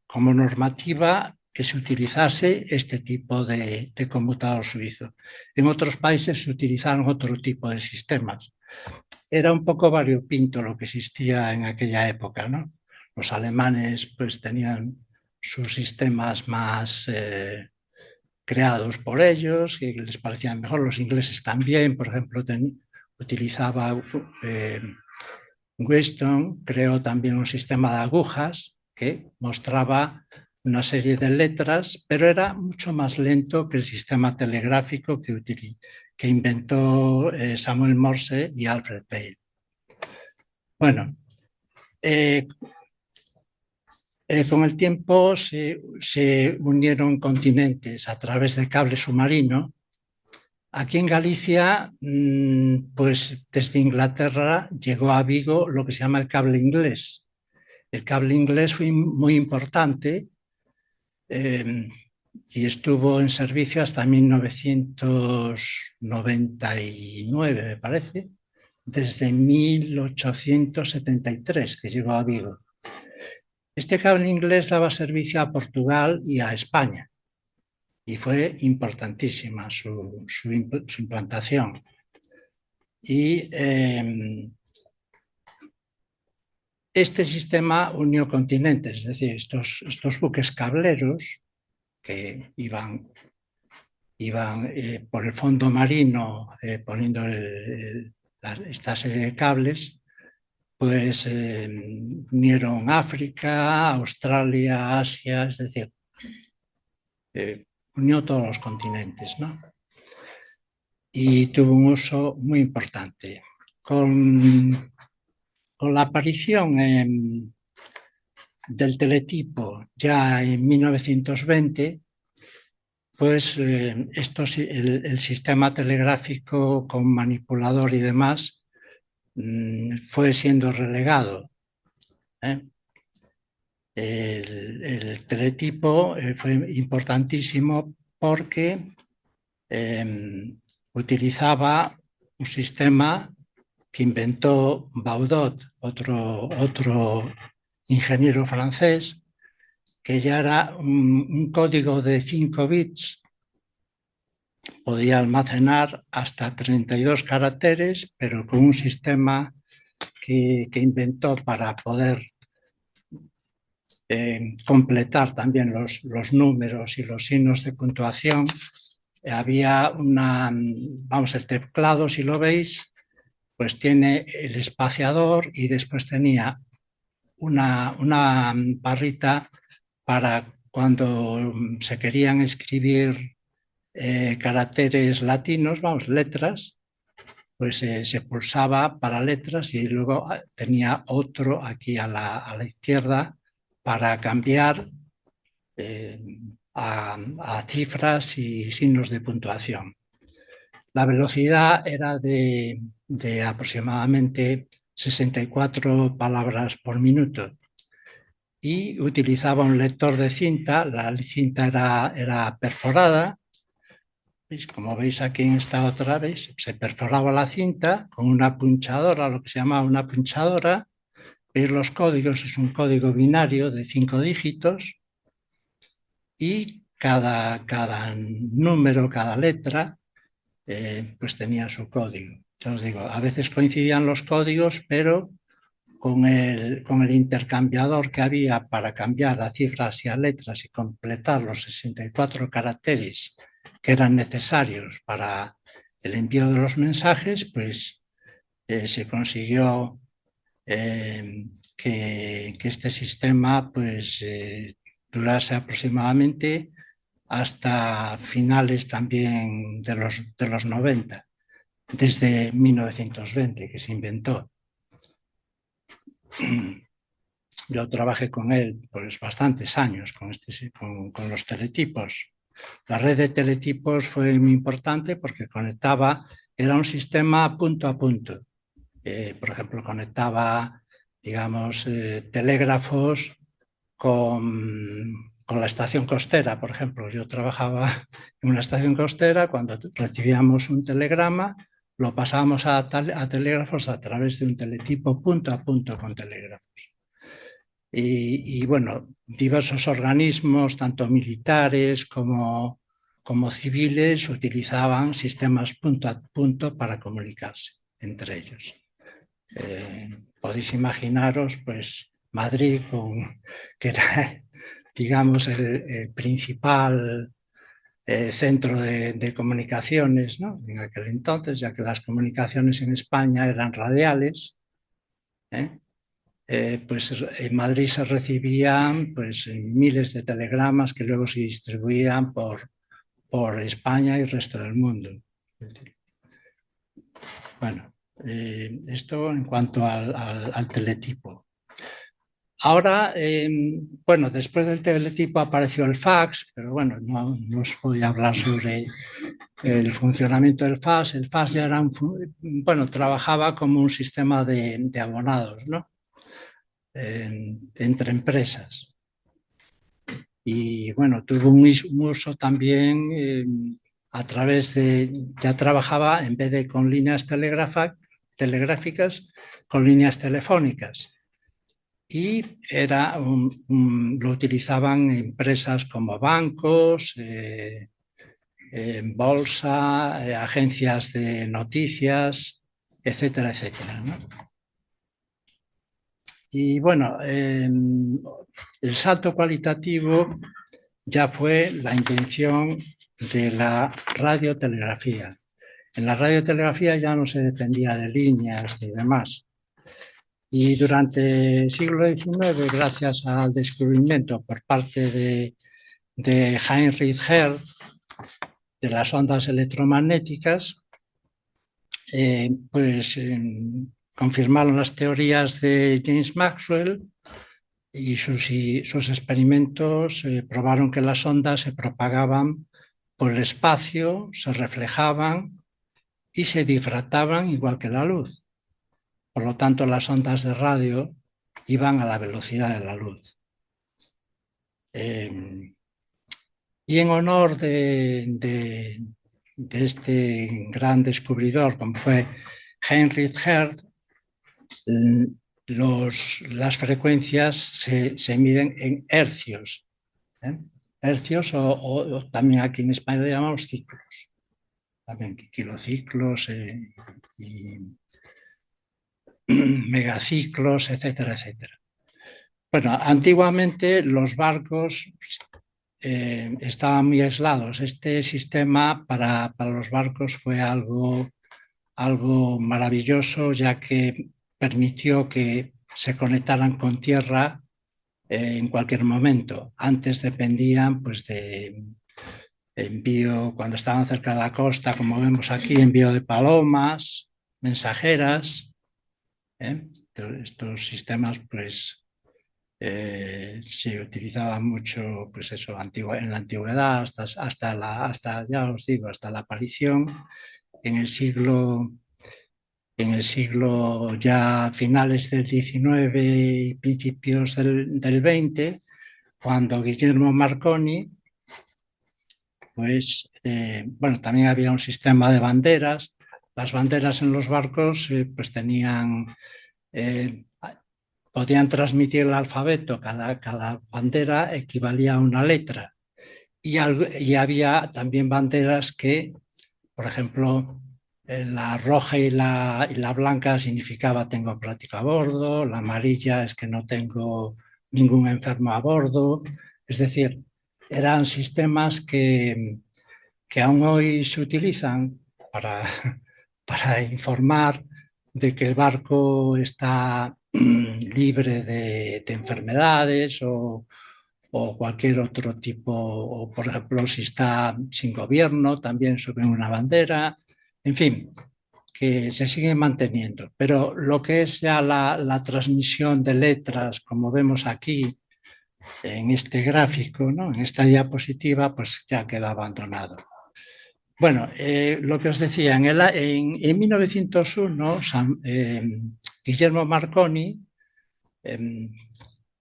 como normativa que se utilizase este tipo de conmutador suizo. En otros países se utilizaron otro tipo de sistemas. Era un poco variopinto lo que existía en aquella época, ¿no? Los alemanes pues tenían sus sistemas más creados por ellos, que les parecían mejor. Los ingleses también, por ejemplo, utilizaba Wheatstone, creó también un sistema de agujas que mostraba una serie de letras, pero era mucho más lento que el sistema telegráfico que inventó Samuel Morse y Alfred Bell. Bueno, con el tiempo se unieron continentes a través de cable submarino. Aquí en Galicia, pues desde Inglaterra llegó a Vigo lo que se llama el cable inglés. El cable inglés fue muy importante y estuvo en servicio hasta 1999, me parece, desde 1873 que llegó a Vigo. Este cable inglés daba servicio a Portugal y a España y fue importantísima su implantación. Y este sistema unió continentes, es decir, estos buques cableros que iban por el fondo marino poniendo esta serie de cables, pues unieron África, Australia, Asia, es decir, unió todos los continentes, ¿no? Y tuvo un uso muy importante. Con la aparición del teletipo ya en 1920, pues el sistema telegráfico con manipulador y demás fue siendo relegado. El teletipo fue importantísimo porque utilizaba un sistema que inventó Baudot, otro ingeniero francés, que ya era un código de 5 bits, podía almacenar hasta 32 caracteres, pero con un sistema que inventó para poder completar también los números y los signos de puntuación. Había el teclado, si lo veis, pues tiene el espaciador y después tenía una barrita para cuando se querían escribir caracteres latinos, letras, pues se pulsaba para letras y luego tenía otro aquí a la izquierda para cambiar a cifras y signos de puntuación. La velocidad era de aproximadamente 64 palabras por minuto y utilizaba un lector de cinta. La cinta era perforada. ¿Veis? Como veis aquí en esta otra, ¿veis? Se perforaba la cinta con una punchadora, lo que se llama una punchadora. ¿Veis los códigos? Es un código binario de 5 dígitos y cada número, cada letra, pues tenía su código. Ya os digo, a veces coincidían los códigos, pero con el intercambiador que había para cambiar a cifras y a letras y completar los 64 caracteres que eran necesarios para el envío de los mensajes, pues se consiguió que este sistema pues durase aproximadamente hasta finales también de los 90, desde 1920 que se inventó. yo trabajé con él pues bastantes años con los teletipos. La red de teletipos fue muy importante porque conectaba, era un sistema punto a punto. Por ejemplo, conectaba, digamos, telégrafos con la estación costera. Por ejemplo, yo trabajaba en una estación costera, cuando recibíamos un telegrama, lo pasábamos a telégrafos a través de un teletipo punto a punto con telégrafos. Y bueno, diversos organismos, tanto militares como civiles, utilizaban sistemas punto a punto para comunicarse entre ellos. Podéis imaginaros, pues, Madrid, que era, digamos, el principal centro de comunicaciones, ¿no? En aquel entonces, ya que las comunicaciones en España eran radiales, pues en Madrid se recibían pues, miles de telegramas que luego se distribuían por España y el resto del mundo. Bueno, esto en cuanto al teletipo. Ahora, bueno, después del teletipo apareció el fax, pero bueno, no os voy a hablar sobre el funcionamiento del fax. El fax ya era bueno, trabajaba como un sistema de abonados, ¿no? Entre empresas. Y bueno, tuvo un uso también a través de, ya trabajaba en vez de con líneas telegráficas, con líneas telefónicas. Y lo utilizaban empresas como bancos, bolsa, agencias de noticias, etcétera, etcétera, ¿no? Y bueno, el salto cualitativo ya fue la invención de la radiotelegrafía. En la radiotelegrafía ya no se dependía de líneas ni demás. Y durante el siglo XIX, gracias al descubrimiento por parte de Heinrich Hertz de las ondas electromagnéticas, confirmaron las teorías de James Maxwell y sus experimentos probaron que las ondas se propagaban por el espacio, se reflejaban y se difractaban igual que la luz. Por lo tanto, las ondas de radio iban a la velocidad de la luz. Y en honor de este gran descubridor, como fue Heinrich Hertz, las frecuencias se miden en hercios. Hercios o también aquí en España le llamamos ciclos. También kilociclos y megaciclos, etcétera, etcétera. Bueno, antiguamente los barcos estaban muy aislados. Este sistema para los barcos fue algo maravilloso, ya que permitió que se conectaran con tierra en cualquier momento. Antes dependían pues, de envío, cuando estaban cerca de la costa, como vemos aquí, envío de palomas, mensajeras. Estos sistemas pues se utilizaban mucho pues eso, en la antigüedad hasta ya os digo, hasta la aparición en el siglo ya finales del XIX y principios del XX, cuando Guillermo Marconi, pues, bueno, también había un sistema de banderas. Las banderas en los barcos pues podían transmitir el alfabeto, cada bandera equivalía a una letra. Y había también banderas que, por ejemplo, la roja y la blanca significaba tengo práctico a bordo, la amarilla es que no tengo ningún enfermo a bordo. Es decir, eran sistemas que aún hoy se utilizan para informar de que el barco está libre de enfermedades o cualquier otro tipo, o por ejemplo si está sin gobierno también suben una bandera. En fin, que se siguen manteniendo, pero lo que es ya la transmisión de letras, como vemos aquí en este gráfico, ¿no? En esta diapositiva, pues ya queda abandonado. Bueno, lo que os decía, en 1901, Guillermo Marconi,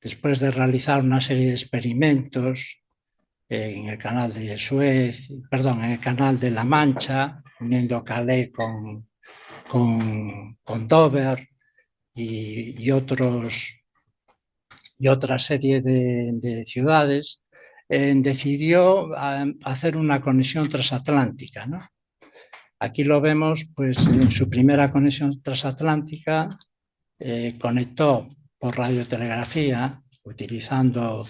después de realizar una serie de experimentos en el canal de Suez, perdón, en el canal de La Mancha, uniendo Calais con Dover y otra serie de ciudades, decidió hacer una conexión transatlántica, ¿no? Aquí lo vemos, pues en su primera conexión transatlántica conectó por radiotelegrafía utilizando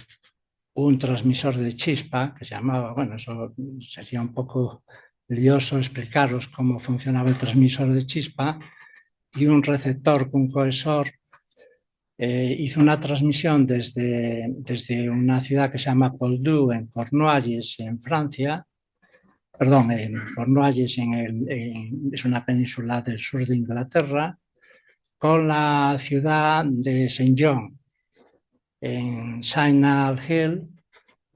un transmisor de chispa que se llamaba, bueno, eso sería un poco lioso explicaros cómo funcionaba el transmisor de chispa, y un receptor con cohesor. Hizo una transmisión desde una ciudad que se llama Poldhu, en Cornualles, en Francia. Perdón, en Cornualles es una península del sur de Inglaterra, con la ciudad de St. John, en Signal Hill.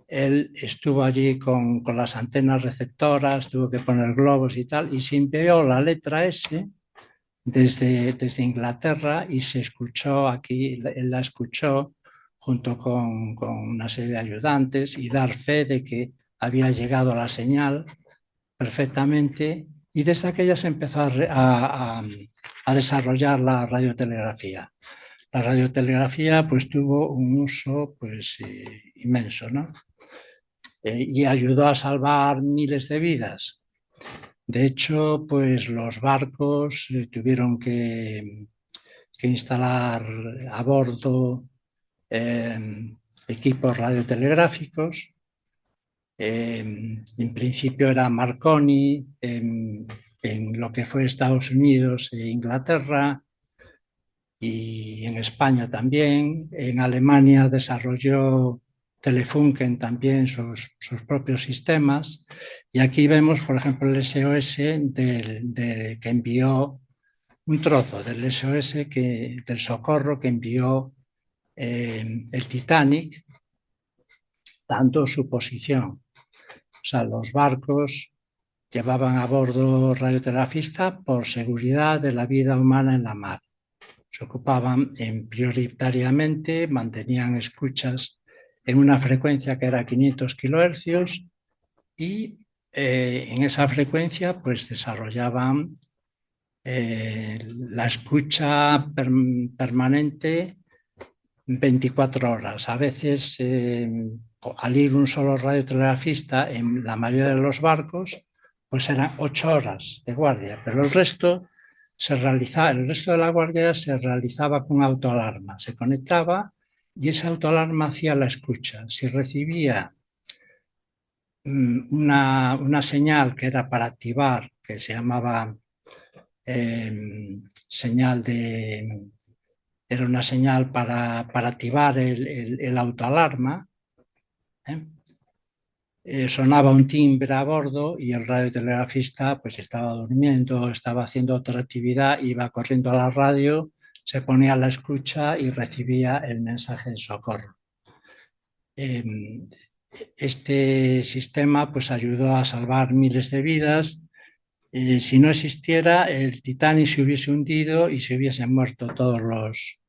Él estuvo allí con las antenas receptoras, tuvo que poner globos y tal, y se envió la letra S desde Inglaterra y se escuchó aquí, él la escuchó junto con una serie de ayudantes y dar fe de que había llegado la señal perfectamente, y desde aquella se empezó a desarrollar la radiotelegrafía. La radiotelegrafía pues tuvo un uso pues inmenso, ¿no? Y ayudó a salvar miles de vidas. De hecho, pues los barcos tuvieron que instalar a bordo equipos radiotelegráficos. En principio era Marconi en lo que fue Estados Unidos e Inglaterra, y en España también. En Alemania desarrolló Telefunken también sus propios sistemas, y aquí vemos, por ejemplo, el SOS que envió un trozo del SOS, del socorro que envió el Titanic, dando su posición. O sea, los barcos llevaban a bordo radiotelegrafista por seguridad de la vida humana en la mar. Se ocupaban prioritariamente, mantenían escuchas en una frecuencia que era 500 kHz, y en esa frecuencia pues desarrollaban la escucha permanente 24 horas. A veces, al ir un solo radiotelegrafista en la mayoría de los barcos, pues eran 8 horas de guardia, pero el resto de la guardia se realizaba con autoalarma. Se conectaba y esa autoalarma hacía la escucha. Si recibía una señal que era para activar, que se llamaba señal era una señal para activar el autoalarma, sonaba un timbre a bordo y el radiotelegrafista pues estaba durmiendo, estaba haciendo otra actividad, iba corriendo a la radio, se ponía a la escucha y recibía el mensaje de socorro. Este sistema pues ayudó a salvar miles de vidas. Si no existiera, el Titanic se hubiese hundido y se hubiesen muerto todos los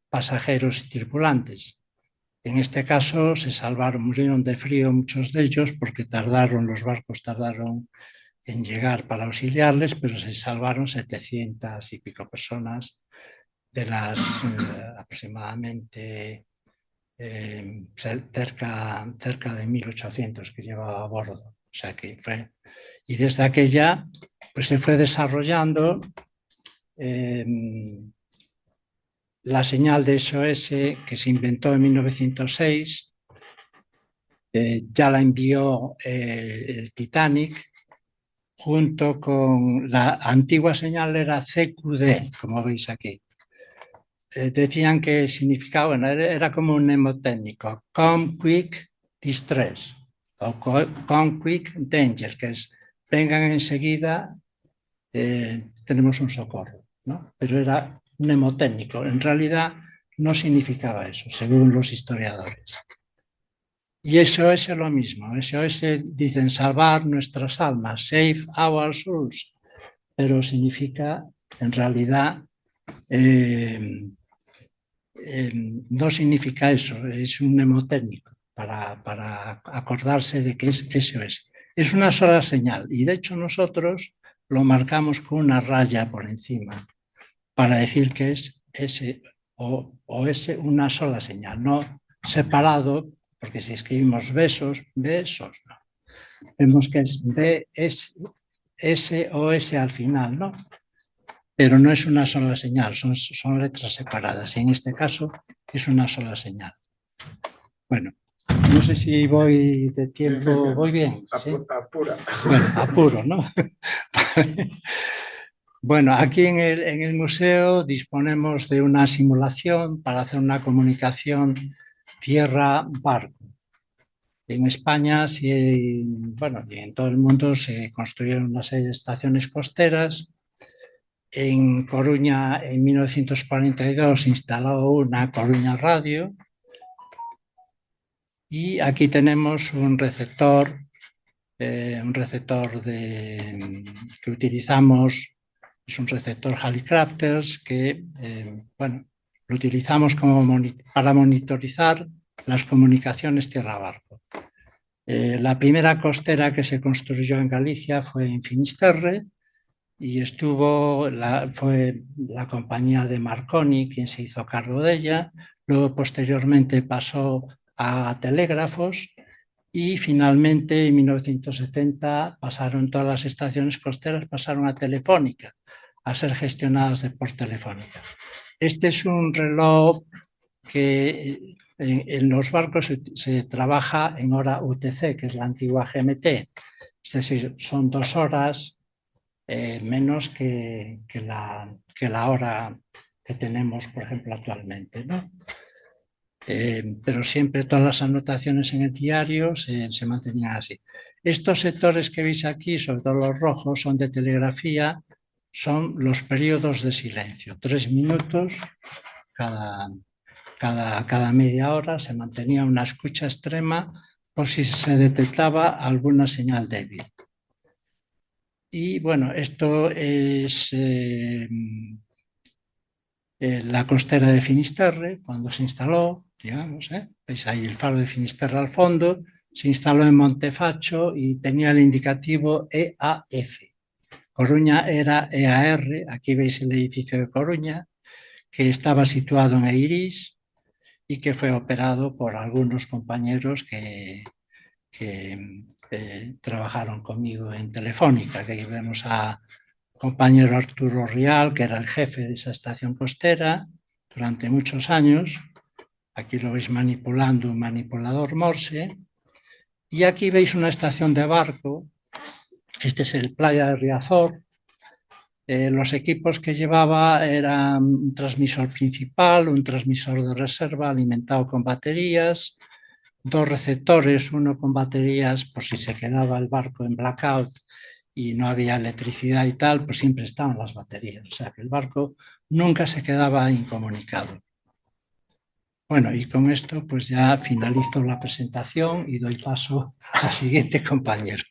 pasajeros y tripulantes. En este caso se salvaron, murieron de frío muchos de ellos porque los barcos tardaron en llegar para auxiliarles, pero se salvaron 700 y pico personas de las aproximadamente cerca de 1.800 que llevaba a bordo. O sea que fue... Y desde aquella pues se fue desarrollando la señal de SOS, que se inventó en 1906, ya la envió el Titanic, junto con la antigua señal era CQD, como veis aquí. Decían que significaba, bueno, era como un mnemotécnico, Come Quick Distress, o Come Quick Danger, que es vengan enseguida tenemos un socorro, ¿no? Pero era mnemotécnico. En realidad no significaba eso, según los historiadores. Y SOS es lo mismo. SOS dicen salvar nuestras almas, save our souls, pero significa, en realidad, no significa eso, es un mnemotécnico para acordarse de que es SOS. Es una sola señal y de hecho nosotros lo marcamos con una raya por encima para decir que es S o S una sola señal, no separado, porque si escribimos besos, besos, no. Vemos que es B, S o S al final, ¿no? Pero no es una sola señal, son letras separadas. Y en este caso es una sola señal. Bueno, no sé si voy de tiempo, voy bien. ¿Sí? Apura. Bueno, apuro, ¿no? Bueno, aquí en el museo disponemos de una simulación para hacer una comunicación tierra-barco. En España, sí, bueno, y en todo el mundo se construyeron una serie de estaciones costeras. En Coruña, en 1942, se instaló una Coruña Radio. Y aquí tenemos un receptor que utilizamos. Es un receptor Hallicrafters que, bueno, lo utilizamos para monitorizar las comunicaciones tierra-barco. La primera costera que se construyó en Galicia fue en Finisterre y fue la compañía de Marconi quien se hizo cargo de ella. Luego, posteriormente, pasó a telégrafos y finalmente en 1970 pasaron todas las estaciones costeras, pasaron a Telefónica, a ser gestionadas por Telefónica. Este es un reloj que en los barcos se trabaja en hora UTC, que es la antigua GMT, es decir, son 2 horas menos que la hora que tenemos, por ejemplo, actualmente, ¿no? Pero siempre todas las anotaciones en el diario se mantenían así. Estos sectores que veis aquí, sobre todo los rojos, son de telegrafía, son los periodos de silencio. 3 minutos cada media hora se mantenía una escucha extrema por si se detectaba alguna señal débil. Y bueno, esto es la costera de Finisterre, cuando se instaló, digamos, veis ahí el faro de Finisterre al fondo, se instaló en Montefacho y tenía el indicativo EAF. Coruña era EAR, aquí veis el edificio de Coruña, que estaba situado en Eirís y que fue operado por algunos compañeros que trabajaron conmigo en Telefónica, que aquí vemos a compañero Arturo Rial, que era el jefe de esa estación costera durante muchos años. Aquí lo veis manipulando un manipulador Morse. Y aquí veis una estación de barco. Este es el Playa de Riazor. Los equipos que llevaba eran un transmisor principal, un transmisor de reserva alimentado con baterías, 2 receptores, uno con baterías por si se quedaba el barco en blackout y no había electricidad y tal, pues siempre estaban las baterías. O sea que el barco nunca se quedaba incomunicado. Bueno, y con esto pues ya finalizo la presentación y doy paso al siguiente compañero.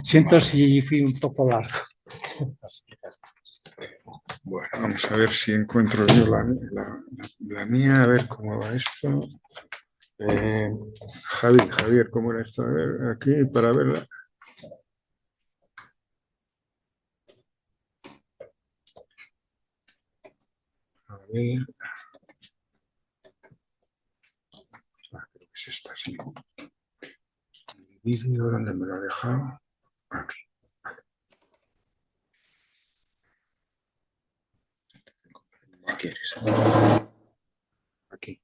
Siento si fui un poco largo. Bueno, vamos a ver si encuentro yo la mía, a ver cómo va esto. Javier, ¿cómo era esto? A ver, aquí para verla. A ver. Creo que es esta, sí. El vídeo, ¿dónde me lo ha dejado? Aquí. ¿Qué quieres? Aquí.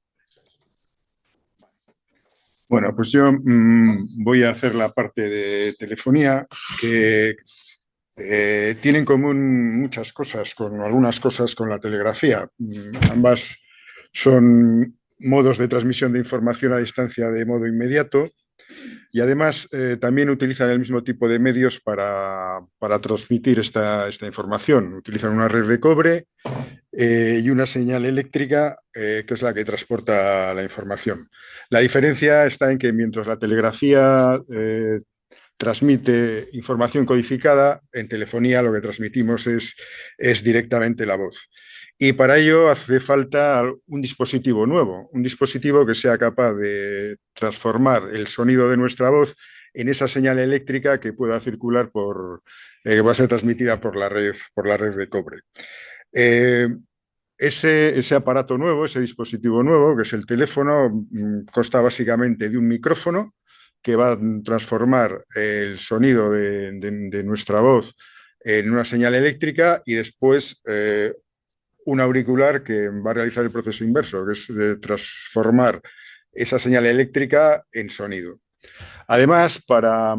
Bueno, pues yo voy a hacer la parte de telefonía que tiene en común muchas cosas, con algunas cosas con la telegrafía. Ambas son modos de transmisión de información a distancia de modo inmediato, Y además también utilizan el mismo tipo de medios para transmitir esta información. Utilizan una red de cobre y una señal eléctrica que es la que transporta la información. La diferencia está en que mientras la telegrafía transmite información codificada, en telefonía lo que transmitimos es directamente la voz. Y para ello hace falta un dispositivo nuevo, un dispositivo que sea capaz de transformar el sonido de nuestra voz en esa señal eléctrica que pueda circular que va a ser transmitida por la red de cobre. Ese aparato nuevo, ese dispositivo nuevo, que es el teléfono, consta básicamente de un micrófono que va a transformar el sonido de nuestra voz en una señal eléctrica y después un auricular que va a realizar el proceso inverso, que es de transformar esa señal eléctrica en sonido. Además, para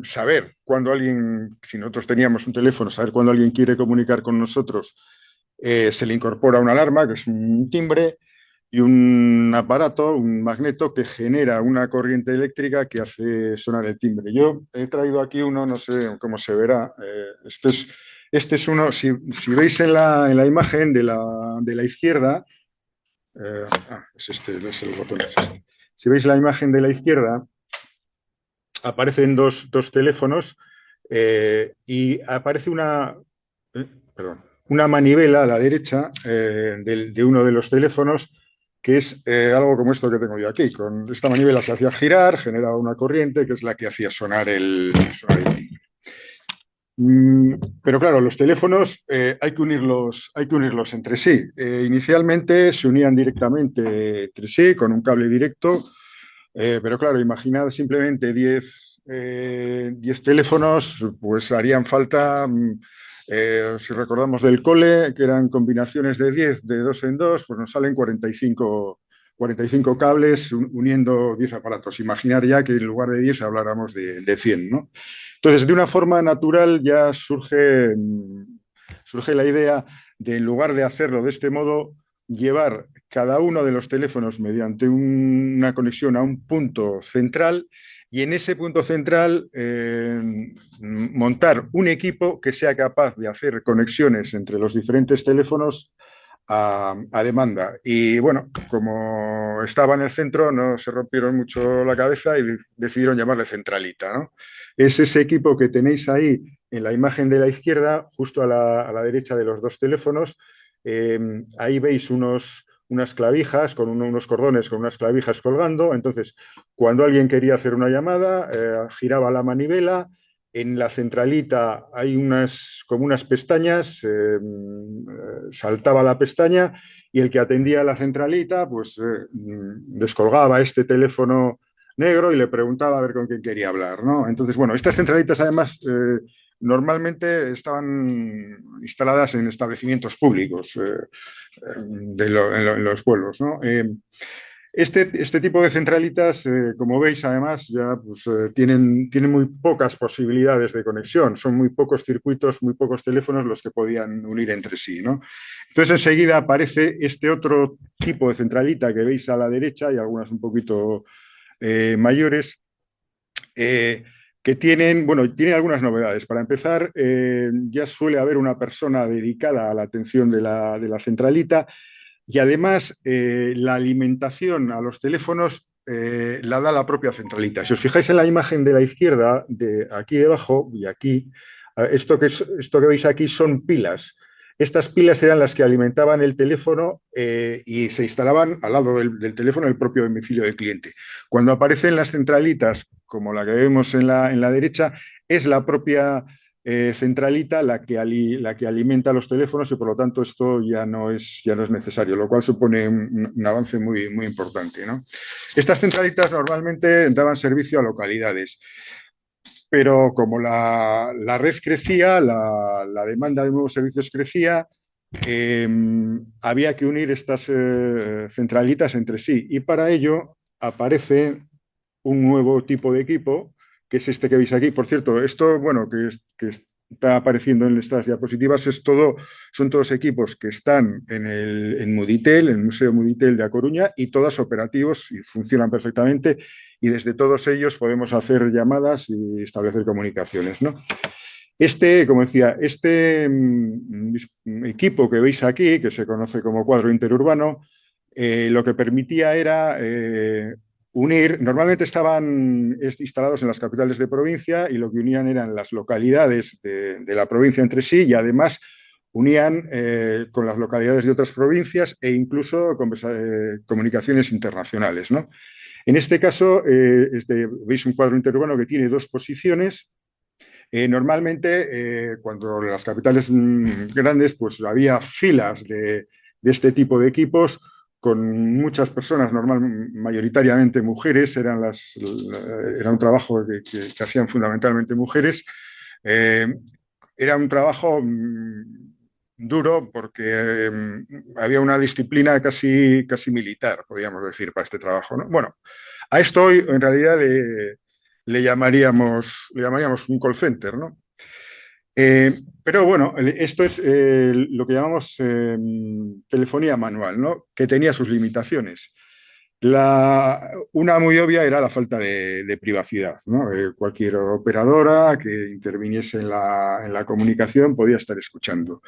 saber cuando alguien, si nosotros teníamos un teléfono, saber cuando alguien quiere comunicar con nosotros, se le incorpora una alarma, que es un timbre, y un aparato, un magneto, que genera una corriente eléctrica que hace sonar el timbre. Yo he traído aquí uno, no sé cómo se verá. Este es uno, si veis en la imagen de la izquierda, es el botón. Es este. Si veis la imagen de la izquierda, aparecen dos teléfonos y aparece una manivela a la derecha de uno de los teléfonos, que es algo como esto que tengo yo aquí. Con esta manivela se hacía girar, generaba una corriente que es la que hacía sonar el timbre. Pero claro, los teléfonos hay que unirlos entre sí. Inicialmente se unían directamente entre sí con un cable directo. Pero claro, imaginad simplemente 10 teléfonos, pues harían falta, si recordamos del cole, que eran combinaciones de 10, de 2 en 2, pues nos salen 45 cables uniendo 10 aparatos. Imaginar ya que en lugar de 10 habláramos de 100, ¿no? Entonces, de una forma natural ya surge la idea de, en lugar de hacerlo de este modo, llevar cada uno de los teléfonos mediante una conexión a un punto central y en ese punto central montar un equipo que sea capaz de hacer conexiones entre los diferentes teléfonos a demanda. Y bueno, como estaba en el centro, no se rompieron mucho la cabeza y decidieron llamarle centralita, ¿no? Es ese equipo que tenéis ahí en la imagen de la izquierda, justo a la derecha de los dos teléfonos. Ahí veis unas clavijas con unos cordones con unas clavijas colgando. Entonces, cuando alguien quería hacer una llamada, giraba la manivela. En la centralita hay como unas pestañas, saltaba la pestaña y el que atendía a la centralita pues descolgaba este teléfono negro y le preguntaba a ver con quién quería hablar, ¿no? Entonces, bueno, estas centralitas además normalmente estaban instaladas en establecimientos públicos en los pueblos, ¿no? Este tipo de centralitas, como veis, además, ya pues, tienen muy pocas posibilidades de conexión. Son muy pocos circuitos, muy pocos teléfonos los que podían unir entre sí, ¿no? Entonces, enseguida aparece este otro tipo de centralita que veis a la derecha y algunas un poquito mayores, que tienen algunas novedades. Para empezar, ya suele haber una persona dedicada a la atención de la centralita. Y además, la alimentación a los teléfonos la da la propia centralita. Si os fijáis en la imagen de la izquierda, de aquí debajo y aquí, esto que veis aquí son pilas. Estas pilas eran las que alimentaban el teléfono y se instalaban al lado del teléfono en el propio domicilio del cliente. Cuando aparecen las centralitas, como la que vemos en la derecha, es la propia centralita la que alimenta los teléfonos y por lo tanto esto ya no es necesario, lo cual supone un avance muy, muy importante, ¿no? Estas centralitas normalmente daban servicio a localidades, pero como la red crecía, la demanda de nuevos servicios crecía, había que unir estas centralitas entre sí y para ello aparece un nuevo tipo de equipo, que es este que veis aquí. Por cierto, esto, bueno, que está apareciendo en estas diapositivas son todos equipos que están en Muditel, en el Museo Muditel de A Coruña, y todos operativos y funcionan perfectamente, y desde todos ellos podemos hacer llamadas y establecer comunicaciones, ¿no? Como decía, equipo que veis aquí, que se conoce como cuadro interurbano, lo que permitía era unir, normalmente estaban instalados en las capitales de provincia, y lo que unían eran las localidades de la provincia entre sí, y además unían con las localidades de otras provincias e incluso comunicaciones internacionales, ¿no? En este caso, veis un cuadro interurbano que tiene dos posiciones. Normalmente, cuando en las capitales grandes, pues había filas de este tipo de equipos con muchas personas, mayoritariamente mujeres, era un trabajo que hacían fundamentalmente mujeres. Era un trabajo duro porque había una disciplina casi militar, podríamos decir, para este trabajo, ¿no? Bueno, a esto hoy en realidad le llamaríamos un call center, ¿no? Pero bueno, esto es lo que llamamos telefonía manual, ¿no? Que tenía sus limitaciones. Una muy obvia era la falta de privacidad, ¿no? Cualquier operadora que interviniese en la comunicación podía estar escuchando.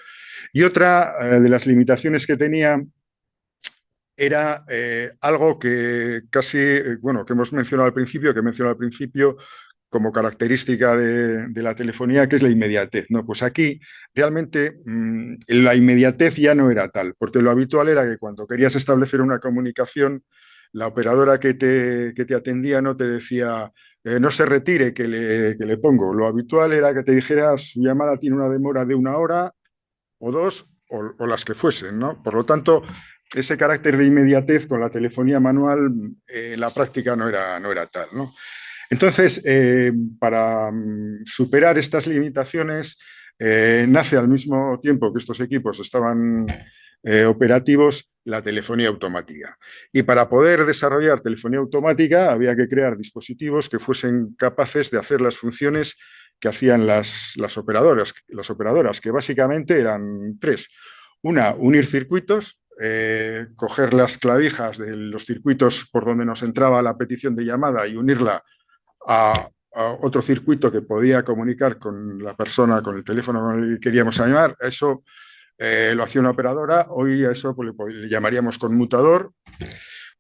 Y otra de las limitaciones que tenía era algo que casi, que hemos mencionado al principio, como característica de la telefonía, que es la inmediatez, ¿no? Pues aquí realmente la inmediatez ya no era tal, porque lo habitual era que cuando querías establecer una comunicación, la operadora que te atendía no te decía no se retire, que le pongo. Lo habitual era que te dijera su llamada tiene una demora de 1 hora o 2 o las que fuesen, ¿no? Por lo tanto, ese carácter de inmediatez con la telefonía manual en la práctica no era tal, ¿no? Entonces, para superar estas limitaciones, nace al mismo tiempo que estos equipos estaban operativos la telefonía automática. Y para poder desarrollar telefonía automática había que crear dispositivos que fuesen capaces de hacer las funciones que hacían las operadoras, que básicamente eran 3. Una, unir circuitos, coger las clavijas de los circuitos por donde nos entraba la petición de llamada y unirla a otro circuito que podía comunicar con la persona, con el teléfono con el que queríamos llamar. Eso lo hacía una operadora, hoy a eso pues, le llamaríamos conmutador.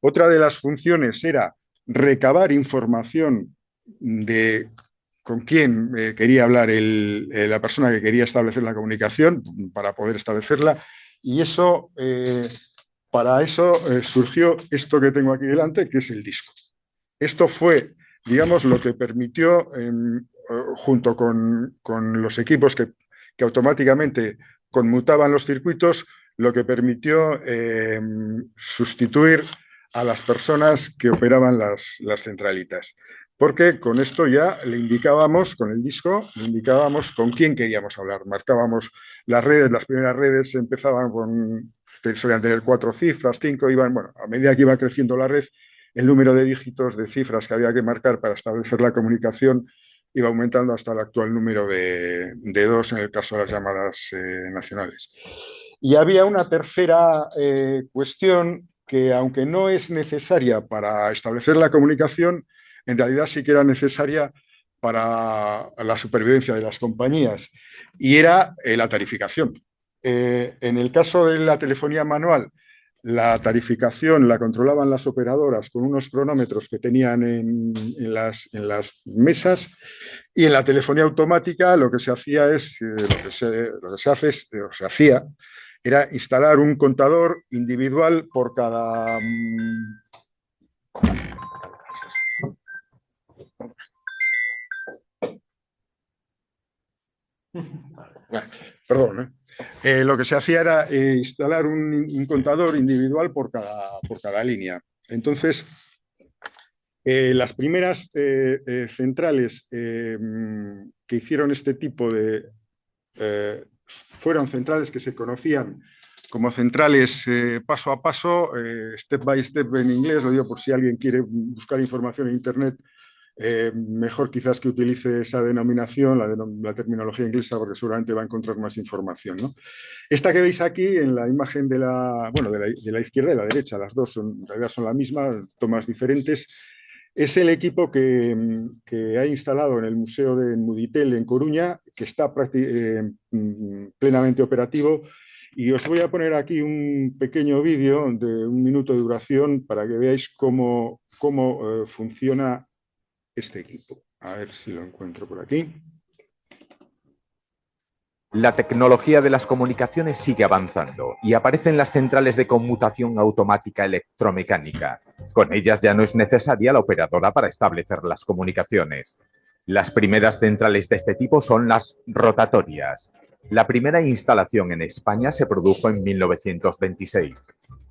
Otra de las funciones era recabar información de con quién quería hablar la persona que quería establecer la comunicación para poder establecerla, y eso, para eso surgió esto que tengo aquí delante, que es el disco. Esto fue, digamos, lo que permitió, junto con los equipos que automáticamente conmutaban los circuitos, lo que permitió sustituir a las personas que operaban las centralitas. Porque con esto ya le indicábamos, con el disco, le indicábamos con quién queríamos hablar. Marcábamos las redes, las primeras redes empezaban solían tener 4 cifras, 5, bueno, a medida que iba creciendo la red, el número de dígitos de cifras que había que marcar para establecer la comunicación iba aumentando hasta el actual número de 2 en el caso de las llamadas nacionales. Y había una tercera cuestión que, aunque no es necesaria para establecer la comunicación, en realidad sí que era necesaria para la supervivencia de las compañías, y era la tarificación. En el caso de la telefonía manual, la tarificación la controlaban las operadoras con unos cronómetros que tenían en las mesas, y en la telefonía automática lo que se hacía era instalar un contador individual por cada... Perdón, lo que se hacía era instalar un contador individual por cada línea. Entonces, las primeras centrales que hicieron este tipo de... fueron centrales que se conocían como centrales paso a paso, step by step en inglés, lo digo por si alguien quiere buscar información en Internet mejor quizás que utilice esa denominación, la terminología inglesa, porque seguramente va a encontrar más información, ¿no? Esta que veis aquí en la imagen de la izquierda y la derecha, las dos en realidad son la misma, tomas diferentes. Es el equipo que ha instalado en el Museo de Muditel en Coruña, que está plenamente operativo. Y os voy a poner aquí un pequeño vídeo de 1 minuto de duración para que veáis cómo funciona este equipo. A ver si lo encuentro por aquí. La tecnología de las comunicaciones sigue avanzando y aparecen las centrales de conmutación automática electromecánica. Con ellas ya no es necesaria la operadora para establecer las comunicaciones. Las primeras centrales de este tipo son las rotatorias. La primera instalación en España se produjo en 1926.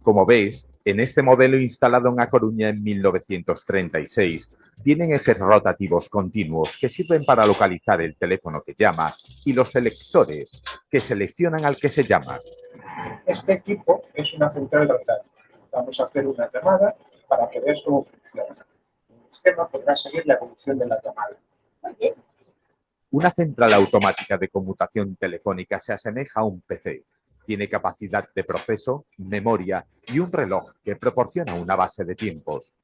Como veis, en este modelo instalado en A Coruña en 1936, tienen ejes rotativos continuos que sirven para localizar el teléfono que llama y los selectores que seleccionan al que se llama. Este equipo es una central rotaria. Vamos a hacer una llamada para que veas cómo funciona. El esquema podrá seguir la evolución de la llamada. Una central automática de conmutación telefónica se asemeja a un PC. Tiene capacidad de proceso, memoria y un reloj que proporciona una base de tiempos.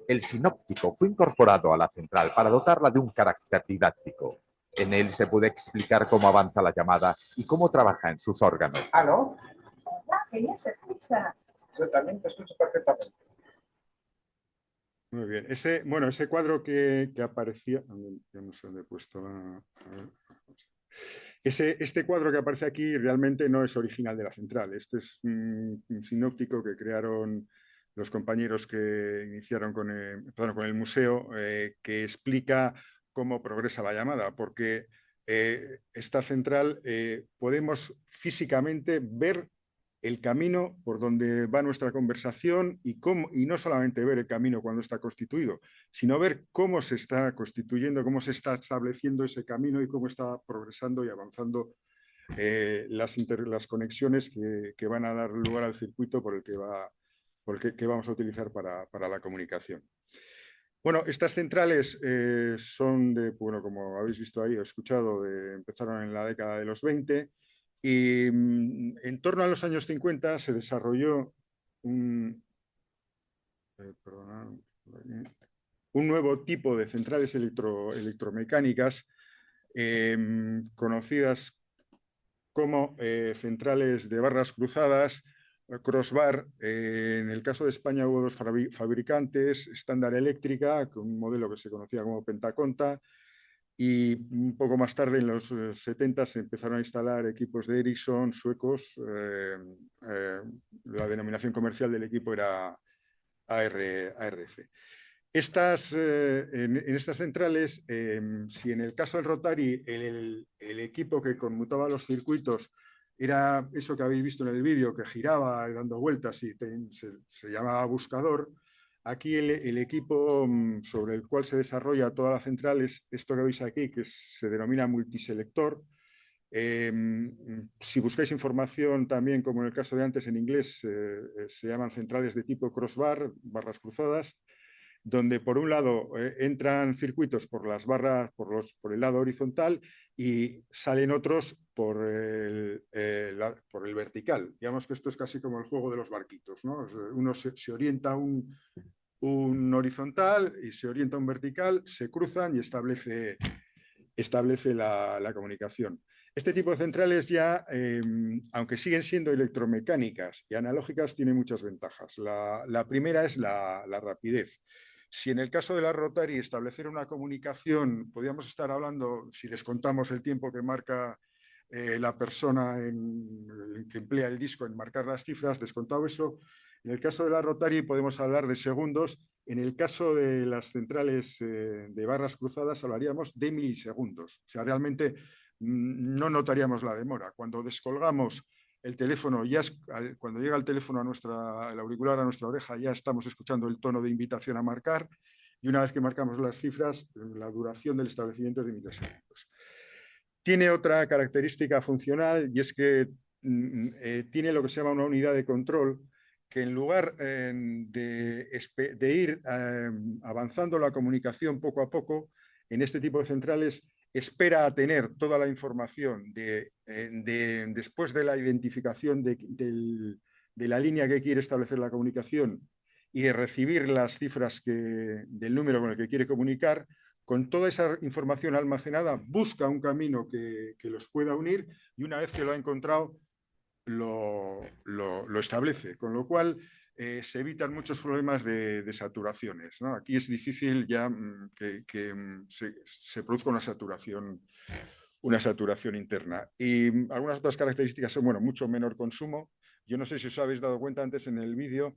El sinóptico fue incorporado a la central para dotarla de un carácter didáctico. En él se puede explicar cómo avanza la llamada y cómo trabaja en sus órganos. ¿Aló? Hola, que ya se escucha. Yo también te escucho perfectamente. Muy bien. Ese cuadro que aparecía, ya no sé dónde he puesto este cuadro que aparece aquí realmente no es original de la central. Este es un sinóptico que crearon los compañeros que iniciaron con el museo, que explica cómo progresa la llamada, porque esta central podemos físicamente ver el camino por donde va nuestra conversación y no solamente ver el camino cuando está constituido, sino ver cómo se está constituyendo, cómo se está estableciendo ese camino y cómo está progresando y avanzando las conexiones que van a dar lugar al circuito por el que vamos a utilizar para la comunicación. Bueno, estas centrales son como habéis visto ahí, o escuchado, empezaron en la década de los 20 y en torno a los años 50 se desarrolló un nuevo tipo de centrales electromecánicas conocidas como centrales de barras cruzadas, crossbar. En el caso de España hubo 2 fabricantes, Standard Eléctrica, con un modelo que se conocía como Pentaconta, y un poco más tarde, en los 70, se empezaron a instalar equipos de Ericsson suecos. La denominación comercial del equipo era ARF. En estas centrales, si en el caso del Rotary el equipo que conmutaba los circuitos era eso que habéis visto en el vídeo, que giraba dando vueltas y se llamaba buscador, aquí el equipo sobre el cual se desarrolla toda la central es esto que veis aquí, que se denomina multiselector. Si buscáis información también, como en el caso de antes en inglés, se llaman centrales de tipo crossbar, barras cruzadas, donde por un lado entran circuitos por las barras, por el lado horizontal, y salen otros por el vertical. Digamos que esto es casi como el juego de los barquitos, ¿no? Uno se orienta un horizontal y se orienta un vertical, se cruzan y establece la comunicación. Este tipo de centrales ya, aunque siguen siendo electromecánicas y analógicas, tienen muchas ventajas. La primera es la rapidez. Si en el caso de la Rotary establecer una comunicación, podríamos estar hablando, si descontamos el tiempo que marca la persona que emplea el disco en marcar las cifras, descontado eso, en el caso de la Rotary podemos hablar de segundos. En el caso de las centrales de barras cruzadas hablaríamos de milisegundos. O sea, realmente no notaríamos la demora. Cuando descolgamos el teléfono, cuando llega el teléfono el auricular a nuestra oreja, ya estamos escuchando el tono de invitación a marcar, y una vez que marcamos las cifras, la duración del establecimiento es de milisegundos. Tiene otra característica funcional, y es que tiene lo que se llama una unidad de control, que en lugar de ir avanzando la comunicación poco a poco, en este tipo de centrales espera a tener toda la información después de la identificación de la línea que quiere establecer la comunicación y de recibir las cifras del número con el que quiere comunicar. Con toda esa información almacenada, busca un camino que los pueda unir y una vez que lo ha encontrado, lo establece, con lo cual se evitan muchos problemas de saturaciones, ¿no? Aquí es difícil ya que se produzca una saturación interna. Y algunas otras características son, bueno, mucho menor consumo. Yo no sé si os habéis dado cuenta antes en el vídeo,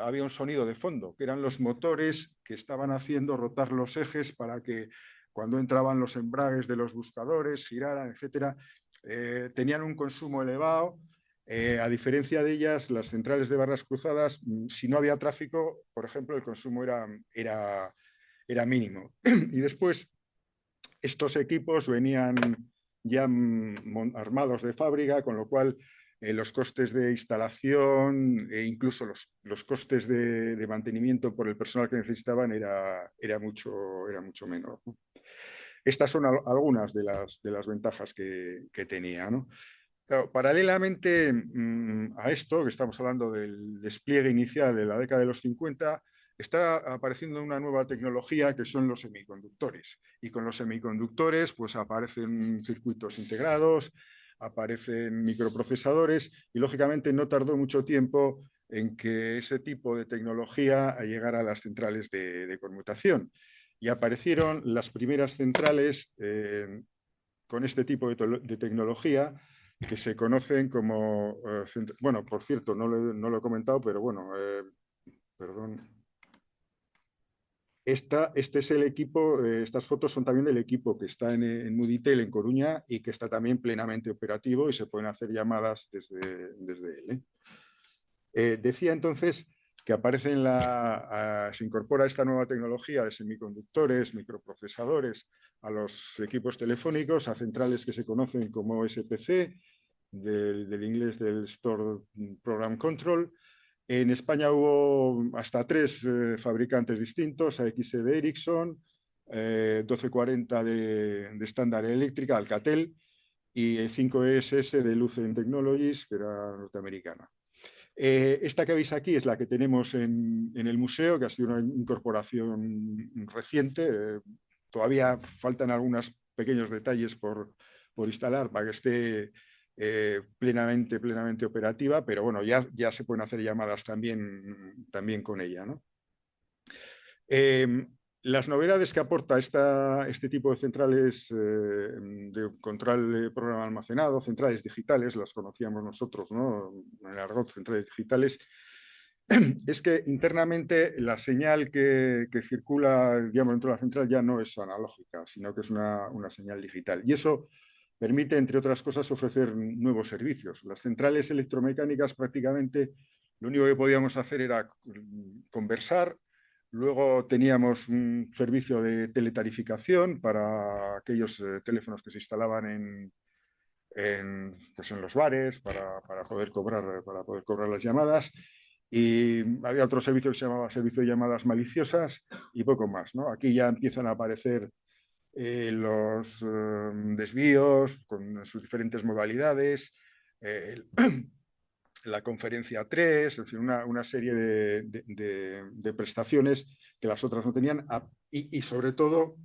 había un sonido de fondo, que eran los motores que estaban haciendo rotar los ejes para que cuando entraban los embragues de los buscadores, giraran, etcétera, tenían un consumo elevado. A diferencia de ellas, las centrales de barras cruzadas, si no había tráfico, por ejemplo, el consumo era mínimo. Y después, estos equipos venían ya armados de fábrica, con lo cual los costes de instalación e incluso los costes de mantenimiento por el personal que necesitaban era mucho menor, ¿no? Estas son algunas de las ventajas que tenía, ¿no? Claro, paralelamente a esto, que estamos hablando del despliegue inicial de la década de los 50, está apareciendo una nueva tecnología que son los semiconductores. Y con los semiconductores pues aparecen circuitos integrados, aparecen microprocesadores y lógicamente no tardó mucho tiempo en que ese tipo de tecnología llegara a las centrales de conmutación. Y aparecieron las primeras centrales con este tipo de tecnología que se conocen como... bueno, por cierto, no lo he comentado, pero bueno, perdón. Este es el equipo, estas fotos son también del equipo que está en Muditel, en Coruña, y que está también plenamente operativo y se pueden hacer llamadas desde él. Decía entonces que se incorpora esta nueva tecnología de semiconductores, microprocesadores a los equipos telefónicos, a centrales que se conocen como SPC, del inglés del Store Program Control. En España hubo hasta 3 fabricantes distintos, AXE de Ericsson, 1240 de Standard Electric, Alcatel, y 5ESS de Lucent Technologies, que era norteamericana. Esta que veis aquí es la que tenemos en el museo, que ha sido una incorporación reciente. Todavía faltan algunos pequeños detalles por instalar para que esté plenamente operativa, pero bueno, ya se pueden hacer llamadas también con ella, ¿no? Las novedades que aporta este tipo de centrales de control de programa almacenado, centrales digitales, las conocíamos nosotros, ¿no? En el argot, centrales digitales, es que internamente la señal que circula, digamos, dentro de la central ya no es analógica, sino que es una señal digital. Y eso permite, entre otras cosas, ofrecer nuevos servicios. Las centrales electromecánicas prácticamente lo único que podíamos hacer era conversar. Luego teníamos un servicio de teletarificación para aquellos teléfonos que se instalaban en los bares para poder cobrar las llamadas. Y había otro servicio que se llamaba servicio de llamadas maliciosas y poco más, ¿no? Aquí ya empiezan a aparecer los desvíos con sus diferentes modalidades, la conferencia 3, es decir, una serie de prestaciones que las otras no tenían y sobre todo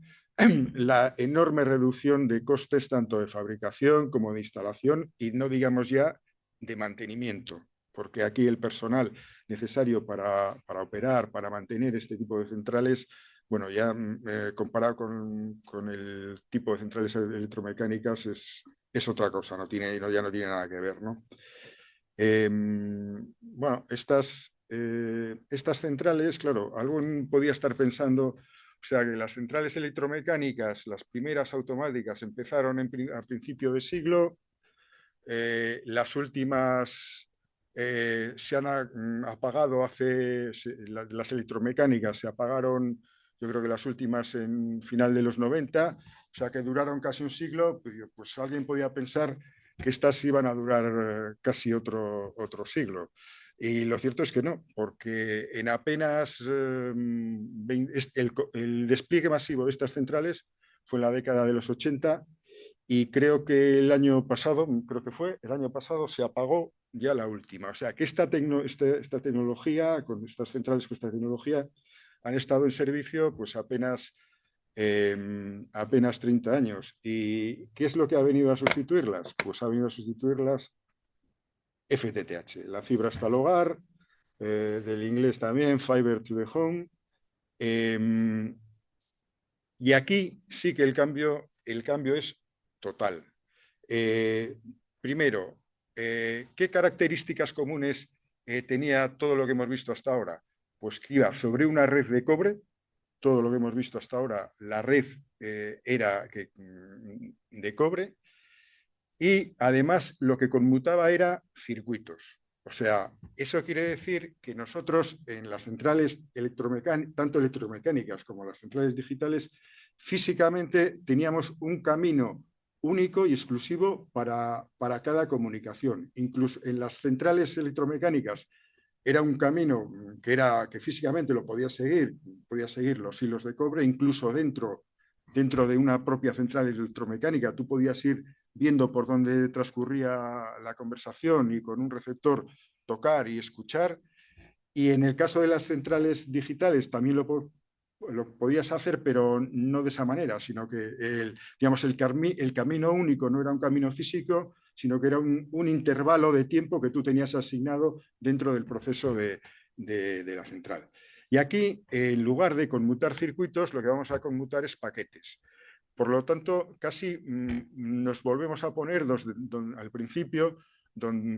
la enorme reducción de costes tanto de fabricación como de instalación y no digamos ya de mantenimiento, porque aquí el personal necesario para operar, para mantener este tipo de centrales, bueno, ya comparado con el tipo de centrales electromecánicas es otra cosa, ya no tiene nada que ver, ¿no? Bueno, estas centrales, claro, alguien podía estar pensando, o sea, que las centrales electromecánicas, las primeras automáticas, empezaron a principio de siglo, las últimas se han apagado las electromecánicas se apagaron, yo creo que las últimas en final de los 90, o sea, que duraron casi un siglo, pues alguien podía pensar que estas iban a durar casi otro siglo. Y lo cierto es que no, porque en apenas el despliegue masivo de estas centrales fue en la década de los 80 y creo que el año pasado se apagó ya la última. O sea que esta tecnología, con estas centrales con esta tecnología, han estado en servicio pues apenas 30 años. ¿Y qué es lo que ha venido a sustituirlas? Pues ha venido a sustituirlas FTTH, la fibra hasta el hogar, del inglés también, Fiber to the Home. Y aquí sí que el cambio es total. Primero, ¿qué características comunes tenía todo lo que hemos visto hasta ahora? Pues que iba sobre una red de cobre. Todo lo que hemos visto hasta ahora, la red era de cobre, y además lo que conmutaba era circuitos. O sea, eso quiere decir que nosotros en las centrales tanto electromecánicas como las centrales digitales, físicamente teníamos un camino único y exclusivo para cada comunicación. Incluso en las centrales electromecánicas era un camino que físicamente lo podía seguir los hilos de cobre, incluso dentro de una propia central electromecánica, tú podías ir viendo por dónde transcurría la conversación y con un receptor tocar y escuchar. Y en el caso de las centrales digitales también lo podías hacer, pero no de esa manera, sino que el camino único no era un camino físico, sino que era un intervalo de tiempo que tú tenías asignado dentro del proceso de la central. Y aquí, en lugar de conmutar circuitos, lo que vamos a conmutar es paquetes. Por lo tanto, casi nos volvemos a poner al principio,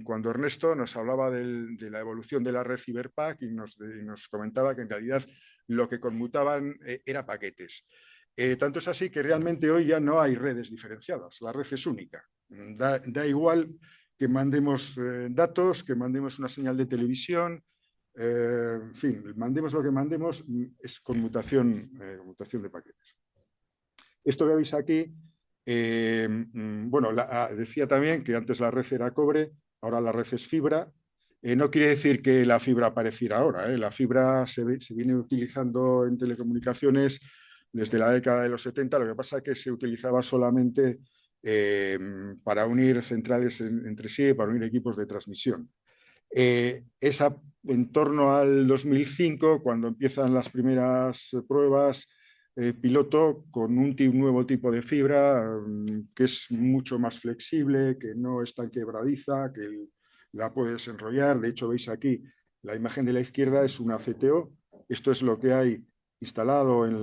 cuando Ernesto nos hablaba de la evolución de la red Cyberpack y nos comentaba que en realidad lo que conmutaban era paquetes. Tanto es así que realmente hoy ya no hay redes diferenciadas, la red es única. Da igual que mandemos datos, que mandemos una señal de televisión, en fin, mandemos lo que mandemos, es conmutación de paquetes. Esto que veis aquí, bueno, decía también que antes la red era cobre, ahora la red es fibra. No quiere decir que la fibra apareciera ahora. La fibra se viene utilizando en telecomunicaciones desde la década de los 70, lo que pasa es que se utilizaba solamente para unir centrales entre sí, para unir equipos de transmisión. Es en torno al 2005 cuando empiezan las primeras pruebas piloto con un nuevo tipo de fibra que es mucho más flexible, que no es tan quebradiza, que la puedes enrollar. De hecho, veis aquí la imagen de la izquierda es una CTO. Esto es lo que hay instalado en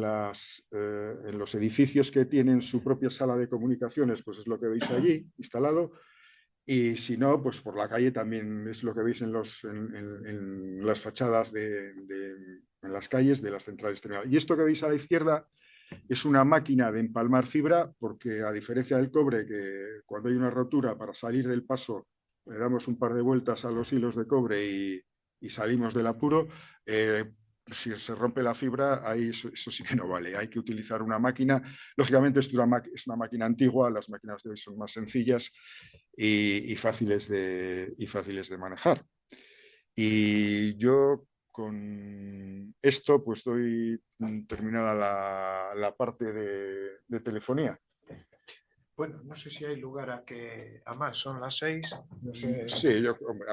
los edificios que tienen su propia sala de comunicaciones, pues es lo que veis allí instalado. Y si no, pues por la calle también es lo que veis en las fachadas en las calles de las centrales terminales. Y esto que veis a la izquierda es una máquina de empalmar fibra, porque a diferencia del cobre, que cuando hay una rotura para salir del paso le damos un par de vueltas a los hilos de cobre y salimos del apuro, si se rompe la fibra, ahí eso sí que no vale. Hay que utilizar una máquina. Lógicamente es una máquina antigua, las máquinas de hoy son más sencillas y fáciles de manejar. Y yo con esto pues doy terminada la parte de telefonía. Bueno, no sé si hay lugar a más, son las 6. No sé. Sí, hombre,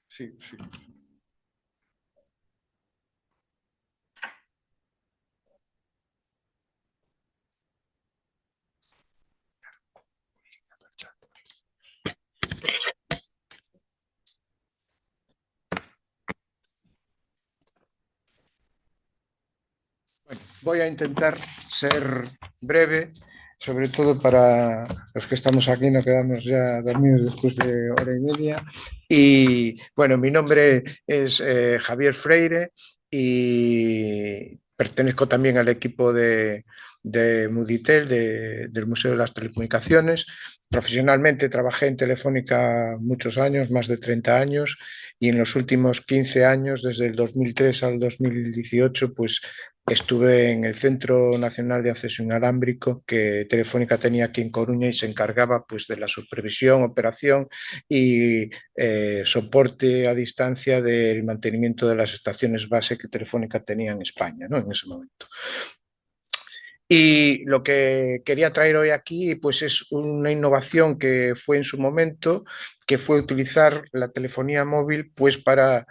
sí. Bueno, voy a intentar ser breve, sobre todo para los que estamos aquí, no quedamos ya dormidos después de hora y media. Y bueno, mi nombre es Javier Freire y pertenezco también al equipo de Muditel, del Museo de las Telecomunicaciones. Profesionalmente trabajé en Telefónica muchos años, más de 30 años, y en los últimos 15 años, desde el 2003 al 2018, pues estuve en el Centro Nacional de Acceso Inalámbrico que Telefónica tenía aquí en Coruña y se encargaba pues, de la supervisión, operación y soporte a distancia del mantenimiento de las estaciones base que Telefónica tenía en España, ¿no? En ese momento. Y lo que quería traer hoy aquí pues es una innovación que fue en su momento, que fue utilizar la telefonía móvil pues para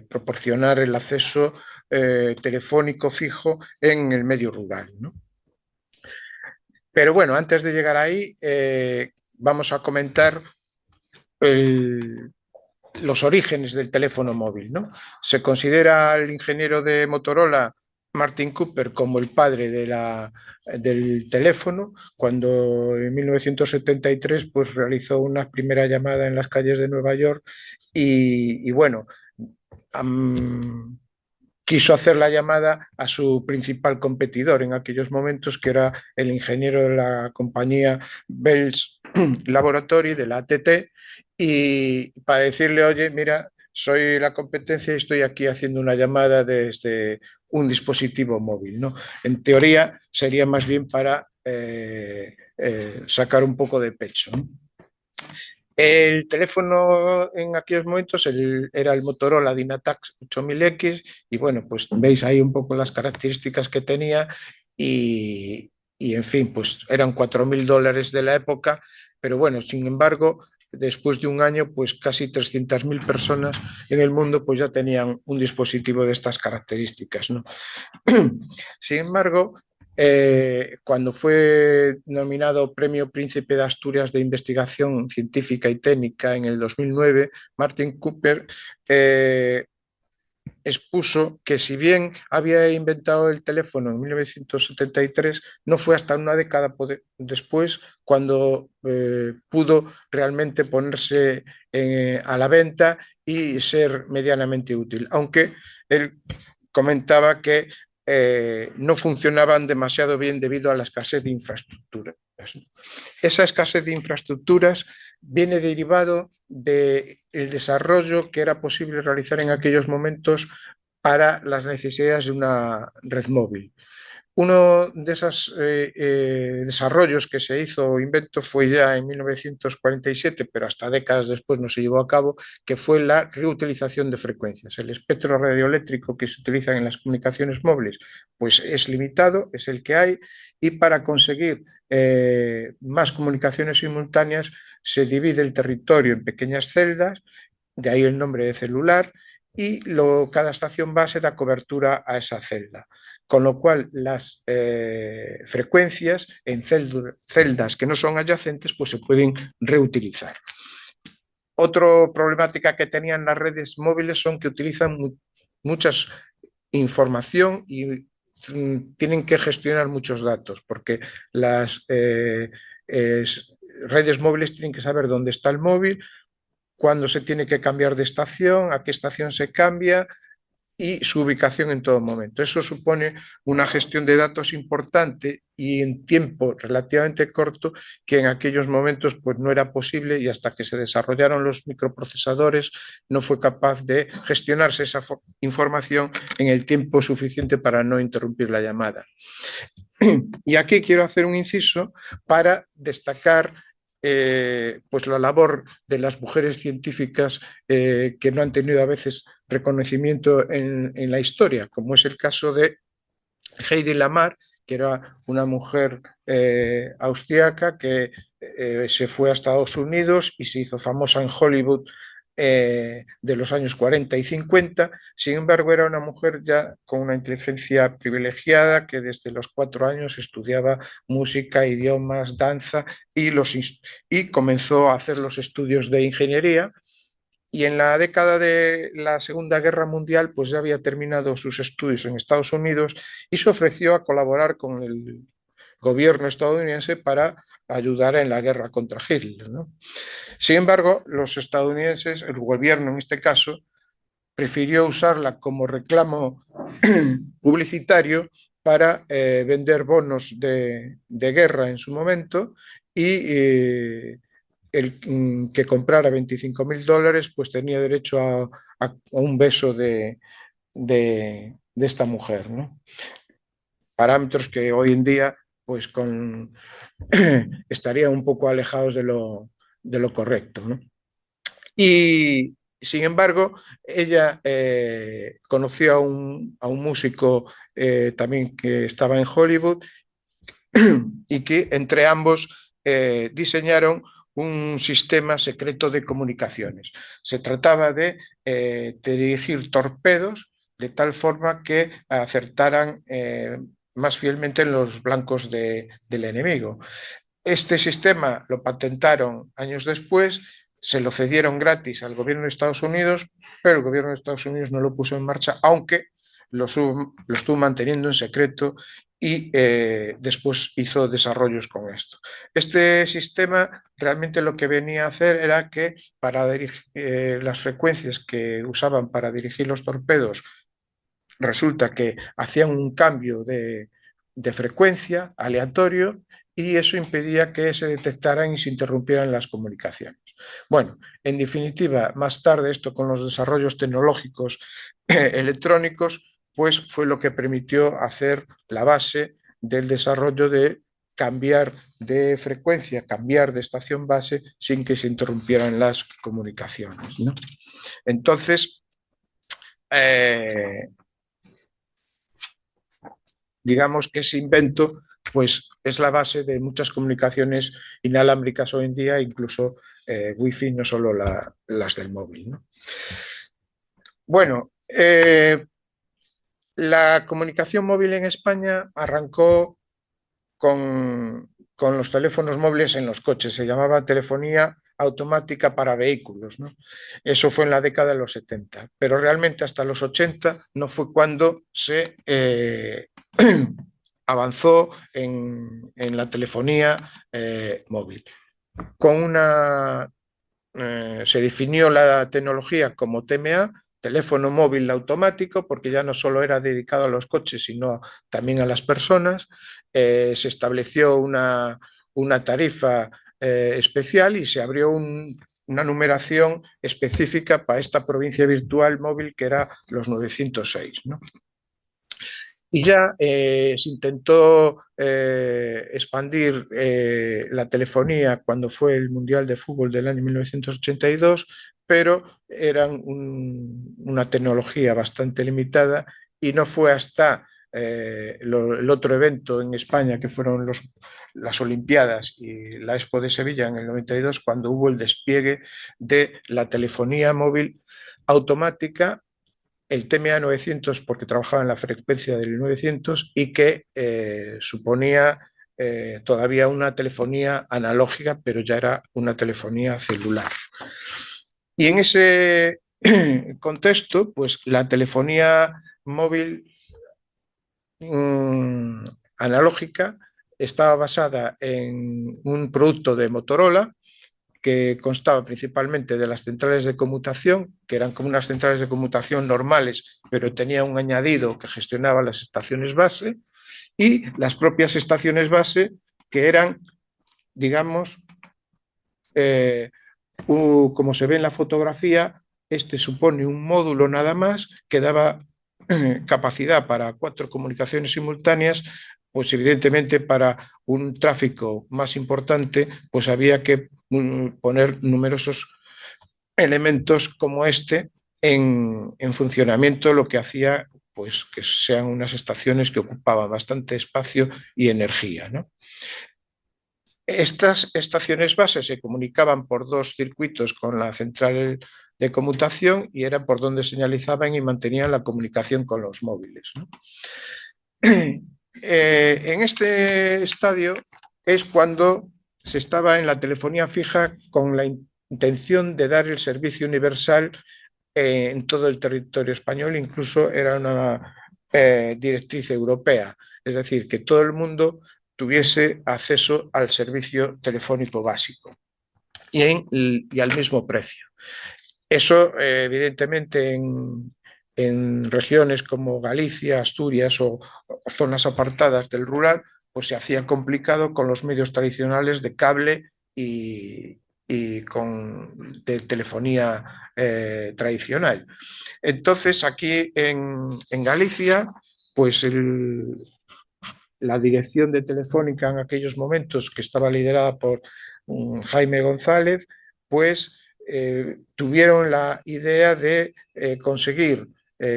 proporcionar el acceso telefónico fijo en el medio rural, ¿no? Pero bueno, antes de llegar ahí, vamos a comentar los orígenes del teléfono móvil, ¿no? Se considera al ingeniero de Motorola, Martin Cooper, como el padre del teléfono, cuando en 1973 pues, realizó una primera llamada en las calles de Nueva York y bueno, quiso hacer la llamada a su principal competidor en aquellos momentos, que era el ingeniero de la compañía Bell Laboratory, de la AT&T, y para decirle, oye, mira, soy la competencia y estoy aquí haciendo una llamada desde un dispositivo móvil, ¿no? En teoría sería más bien para sacar un poco de pecho, ¿no? El teléfono en aquellos momentos era el Motorola Dynatac 8000X y bueno, pues veis ahí un poco las características que tenía y en fin, pues eran $4000 de la época, pero bueno, sin embargo, después de un año, pues casi 300.000 personas en el mundo pues ya tenían un dispositivo de estas características, ¿no? Sin embargo, cuando fue nominado Premio Príncipe de Asturias de Investigación Científica y Técnica en el 2009, Martin Cooper expuso que si bien había inventado el teléfono en 1973, no fue hasta una década después cuando pudo realmente ponerse a la venta y ser medianamente útil, aunque él comentaba que no funcionaban demasiado bien debido a la escasez de infraestructuras. Esa escasez de infraestructuras viene derivado del desarrollo que era posible realizar en aquellos momentos para las necesidades de una red móvil. Uno de esos desarrollos que se hizo o invento fue ya en 1947, pero hasta décadas después no se llevó a cabo, que fue la reutilización de frecuencias. El espectro radioeléctrico que se utiliza en las comunicaciones móviles pues es limitado, es el que hay, y para conseguir más comunicaciones simultáneas se divide el territorio en pequeñas celdas, de ahí el nombre de celular, y cada estación base da cobertura a esa celda. Con lo cual las frecuencias en celdas que no son adyacentes pues se pueden reutilizar. Otra problemática que tenían las redes móviles son que utilizan mucha información y tienen que gestionar muchos datos, porque las redes móviles tienen que saber dónde está el móvil, cuándo se tiene que cambiar de estación, a qué estación se cambia y su ubicación en todo momento. Eso supone una gestión de datos importante y en tiempo relativamente corto, que en aquellos momentos pues, no era posible, y hasta que se desarrollaron los microprocesadores no fue capaz de gestionarse esa información en el tiempo suficiente para no interrumpir la llamada. Y aquí quiero hacer un inciso para destacar pues la labor de las mujeres científicas que no han tenido a veces reconocimiento en la historia, como es el caso de Heidi Lamar, que era una mujer austriaca que se fue a Estados Unidos y se hizo famosa en Hollywood de los años 40 y 50. Sin embargo, era una mujer ya con una inteligencia privilegiada que desde los 4 años estudiaba música, idiomas, danza y comenzó a hacer los estudios de ingeniería. Y en la década de la Segunda Guerra Mundial, pues ya había terminado sus estudios en Estados Unidos y se ofreció a colaborar con el gobierno estadounidense para ayudar en la guerra contra Hitler, ¿no? Sin embargo, los estadounidenses, el gobierno en este caso, prefirió usarla como reclamo publicitario para vender bonos de guerra en su momento y el que comprara $25.000 pues tenía derecho a un beso de de esta mujer, ¿no? Parámetros que hoy en día pues estarían un poco alejados de lo correcto, ¿no? Y sin embargo, ella conoció a un músico también que estaba en Hollywood y que entre ambos diseñaron un sistema secreto de comunicaciones. Se trataba de dirigir torpedos de tal forma que acertaran más fielmente en los blancos del enemigo. Este sistema lo patentaron años después, se lo cedieron gratis al gobierno de Estados Unidos, pero el gobierno de Estados Unidos no lo puso en marcha, aunque lo estuvo manteniendo en secreto y después hizo desarrollos con esto. Este sistema realmente lo que venía a hacer era que para las frecuencias que usaban para dirigir los torpedos, resulta que hacían un cambio de frecuencia aleatorio y eso impedía que se detectaran y se interrumpieran las comunicaciones. Bueno, en definitiva, más tarde esto con los desarrollos tecnológicos electrónicos, pues fue lo que permitió hacer la base del desarrollo de cambiar de frecuencia, cambiar de estación base sin que se interrumpieran las comunicaciones, ¿no? Entonces, digamos que ese invento pues es la base de muchas comunicaciones inalámbricas hoy en día, incluso Wi-Fi, no solo las del móvil, ¿no? Bueno, la comunicación móvil en España arrancó con los teléfonos móviles en los coches, se llamaba telefonía automática para vehículos, ¿no? Eso fue en la década de los 70, pero realmente hasta los 80 no fue cuando se avanzó en la telefonía móvil. Se definió la tecnología como TMA, teléfono móvil automático, porque ya no solo era dedicado a los coches, sino también a las personas. Se estableció una tarifa especial y se abrió una numeración específica para esta provincia virtual móvil que era los 906, ¿no? Y ya se intentó expandir la telefonía cuando fue el Mundial de Fútbol del año 1982, pero eran una tecnología bastante limitada y no fue hasta el otro evento en España, que fueron las Olimpiadas y la Expo de Sevilla en el 92, cuando hubo el despliegue de la telefonía móvil automática, el TMA 900 porque trabajaba en la frecuencia del 900 y que suponía todavía una telefonía analógica, pero ya era una telefonía celular. Y en ese contexto, pues la telefonía móvil analógica estaba basada en un producto de Motorola que constaba principalmente de las centrales de conmutación, que eran como unas centrales de conmutación normales, pero tenía un añadido que gestionaba las estaciones base, y las propias estaciones base, que eran, digamos, como se ve en la fotografía, este supone un módulo nada más que daba capacidad para 4 comunicaciones simultáneas. Pues evidentemente para un tráfico más importante pues había que poner numerosos elementos como este en funcionamiento, lo que hacía pues que sean unas estaciones que ocupaban bastante espacio y energía, ¿no? Estas estaciones base se comunicaban por 2 circuitos con la central de conmutación y era por donde señalizaban y mantenían la comunicación con los móviles, ¿no? En este estadio es cuando se estaba en la telefonía fija con la intención de dar el servicio universal en todo el territorio español, incluso era una directriz europea, es decir, que todo el mundo tuviese acceso al servicio telefónico básico y al mismo precio. Eso, evidentemente, en regiones como Galicia, Asturias o zonas apartadas del rural, pues se hacía complicado con los medios tradicionales de cable y de telefonía tradicional. Entonces, aquí en Galicia, pues la dirección de Telefónica en aquellos momentos, que estaba liderada por Jaime González, pues tuvieron la idea de conseguir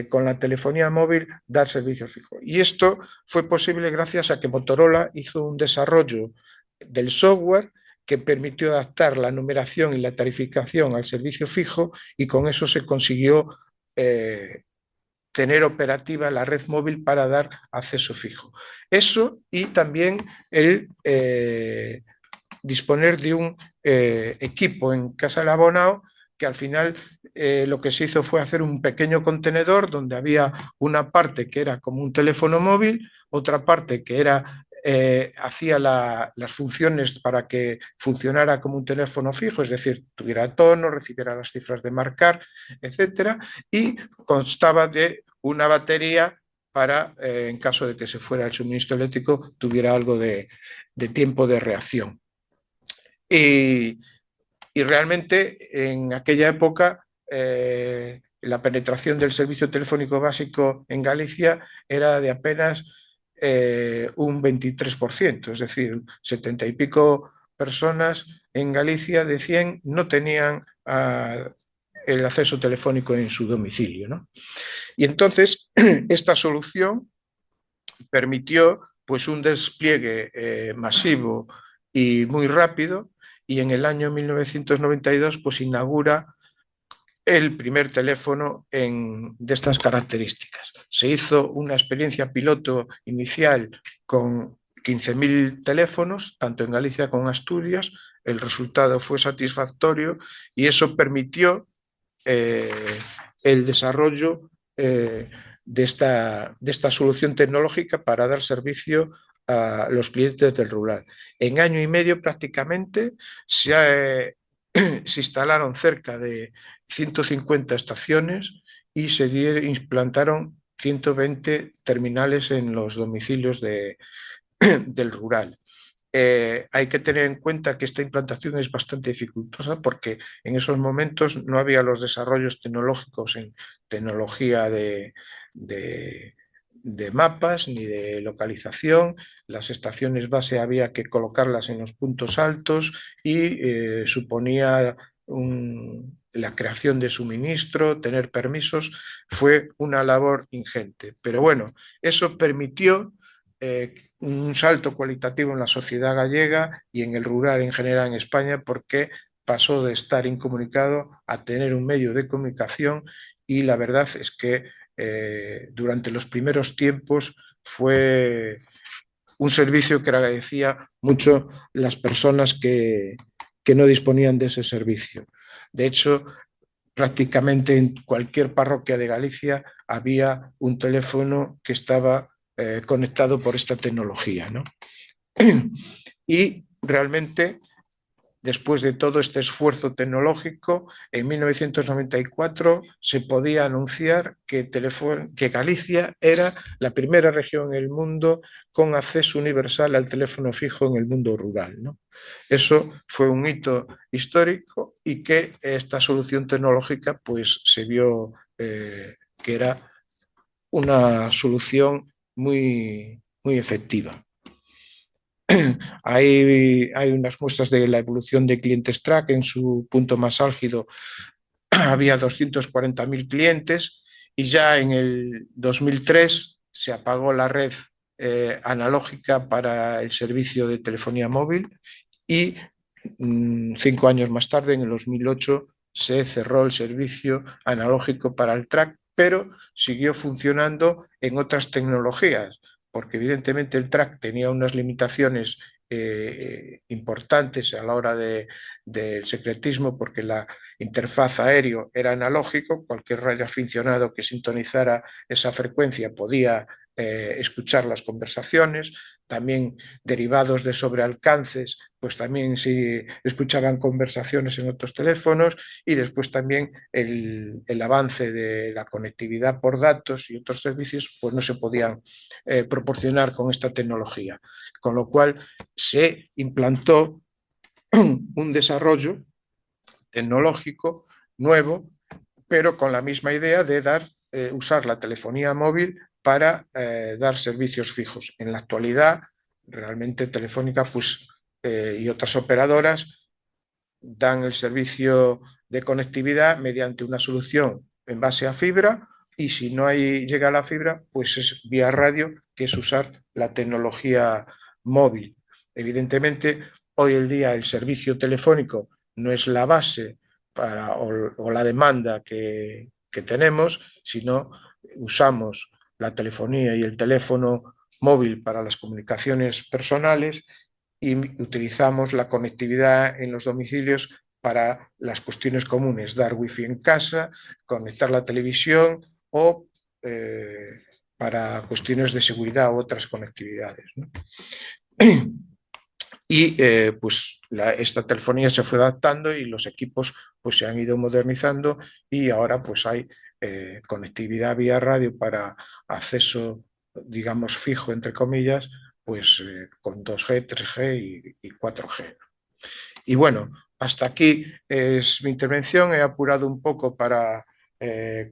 con la telefonía móvil dar servicio fijo. Y esto fue posible gracias a que Motorola hizo un desarrollo del software que permitió adaptar la numeración y la tarificación al servicio fijo, y con eso se consiguió tener operativa la red móvil para dar acceso fijo. Eso, y también el disponer de un equipo en Casa del Abonao, que al final lo que se hizo fue hacer un pequeño contenedor donde había una parte que era como un teléfono móvil, otra parte que era hacía las funciones para que funcionara como un teléfono fijo, es decir, tuviera tono, recibiera las cifras de marcar, etcétera, y constaba de una batería para, en caso de que se fuera el suministro eléctrico, tuviera algo de tiempo de reacción. Y realmente en aquella época la penetración del servicio telefónico básico en Galicia era de apenas un 23%, es decir, 70 y pico personas en Galicia de 100 no tenían el acceso telefónico en su domicilio, ¿no? Y entonces esta solución permitió pues un despliegue masivo y muy rápido, y en el año 1992 pues inaugura el primer teléfono de estas características. Se hizo una experiencia piloto inicial con 15.000 teléfonos, tanto en Galicia como en Asturias. El resultado fue satisfactorio y eso permitió el desarrollo de esta solución tecnológica para dar servicio a los clientes del rural. En año y medio prácticamente se instalaron cerca de 150 estaciones y se implantaron 120 terminales en los domicilios del rural. Hay que tener en cuenta que esta implantación es bastante dificultosa porque en esos momentos no había los desarrollos tecnológicos en tecnología de mapas ni de localización. Las estaciones base había que colocarlas en los puntos altos y suponía la creación de suministro, tener permisos. Fue una labor ingente, pero bueno, eso permitió un salto cualitativo en la sociedad gallega y en el rural en general en España, porque pasó de estar incomunicado a tener un medio de comunicación, y la verdad es que durante los primeros tiempos fue un servicio que agradecía mucho las personas que no disponían de ese servicio. De hecho, prácticamente en cualquier parroquia de Galicia había un teléfono que estaba conectado por esta tecnología, ¿no? Y realmente, después de todo este esfuerzo tecnológico, en 1994 se podía anunciar que Galicia era la primera región en el mundo con acceso universal al teléfono fijo en el mundo rural, ¿no? Eso fue un hito histórico, y que esta solución tecnológica pues se vio que era una solución muy, muy efectiva. Hay unas muestras de la evolución de clientes track. En su punto más álgido había 240.000 clientes, y ya en el 2003 se apagó la red analógica para el servicio de telefonía móvil, y 5 años más tarde, en el 2008, se cerró el servicio analógico para el track, pero siguió funcionando en otras tecnologías, porque evidentemente el track tenía unas limitaciones importantes a la hora del secretismo, porque la interfaz aéreo era analógico. Cualquier radioaficionado que sintonizara esa frecuencia podía escuchar las conversaciones. También derivados de sobrealcances, pues también se escuchaban conversaciones en otros teléfonos, y después también el avance de la conectividad por datos y otros servicios pues no se podían proporcionar con esta tecnología, con lo cual se implantó un desarrollo tecnológico nuevo, pero con la misma idea de usar la telefonía móvil para dar servicios fijos. En la actualidad, realmente Telefónica y otras operadoras dan el servicio de conectividad mediante una solución en base a fibra, y si no llega a la fibra, pues es vía radio, que es usar la tecnología móvil. Evidentemente, hoy en día el servicio telefónico no es la base o la demanda que tenemos, sino usamos la telefonía y el teléfono móvil para las comunicaciones personales y utilizamos la conectividad en los domicilios para las cuestiones comunes, dar wifi en casa, conectar la televisión o para cuestiones de seguridad u otras conectividades, ¿no? Y esta telefonía se fue adaptando y los equipos pues se han ido modernizando, y ahora pues hay conectividad vía radio para acceso, digamos, fijo, entre comillas, pues con 2G, 3G y 4G. Y bueno, hasta aquí es mi intervención. He apurado un poco para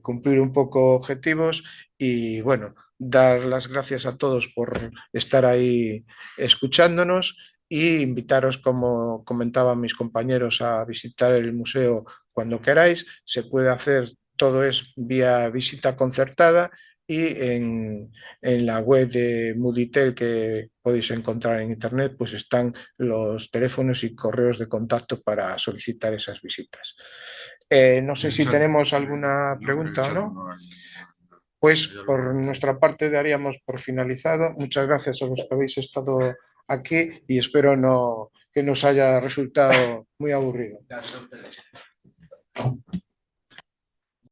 cumplir un poco objetivos, y bueno, dar las gracias a todos por estar ahí escuchándonos, y invitaros, como comentaban mis compañeros, a visitar el museo cuando queráis. Se puede hacer, todo es vía visita concertada, y en la web de Muditel, que podéis encontrar en internet, pues están los teléfonos y correos de contacto para solicitar esas visitas. No sé si tenemos alguna pregunta o no. Pues por nuestra parte daríamos por finalizado. Muchas gracias a los que habéis estado aquí, y espero que nos haya resultado muy aburrido.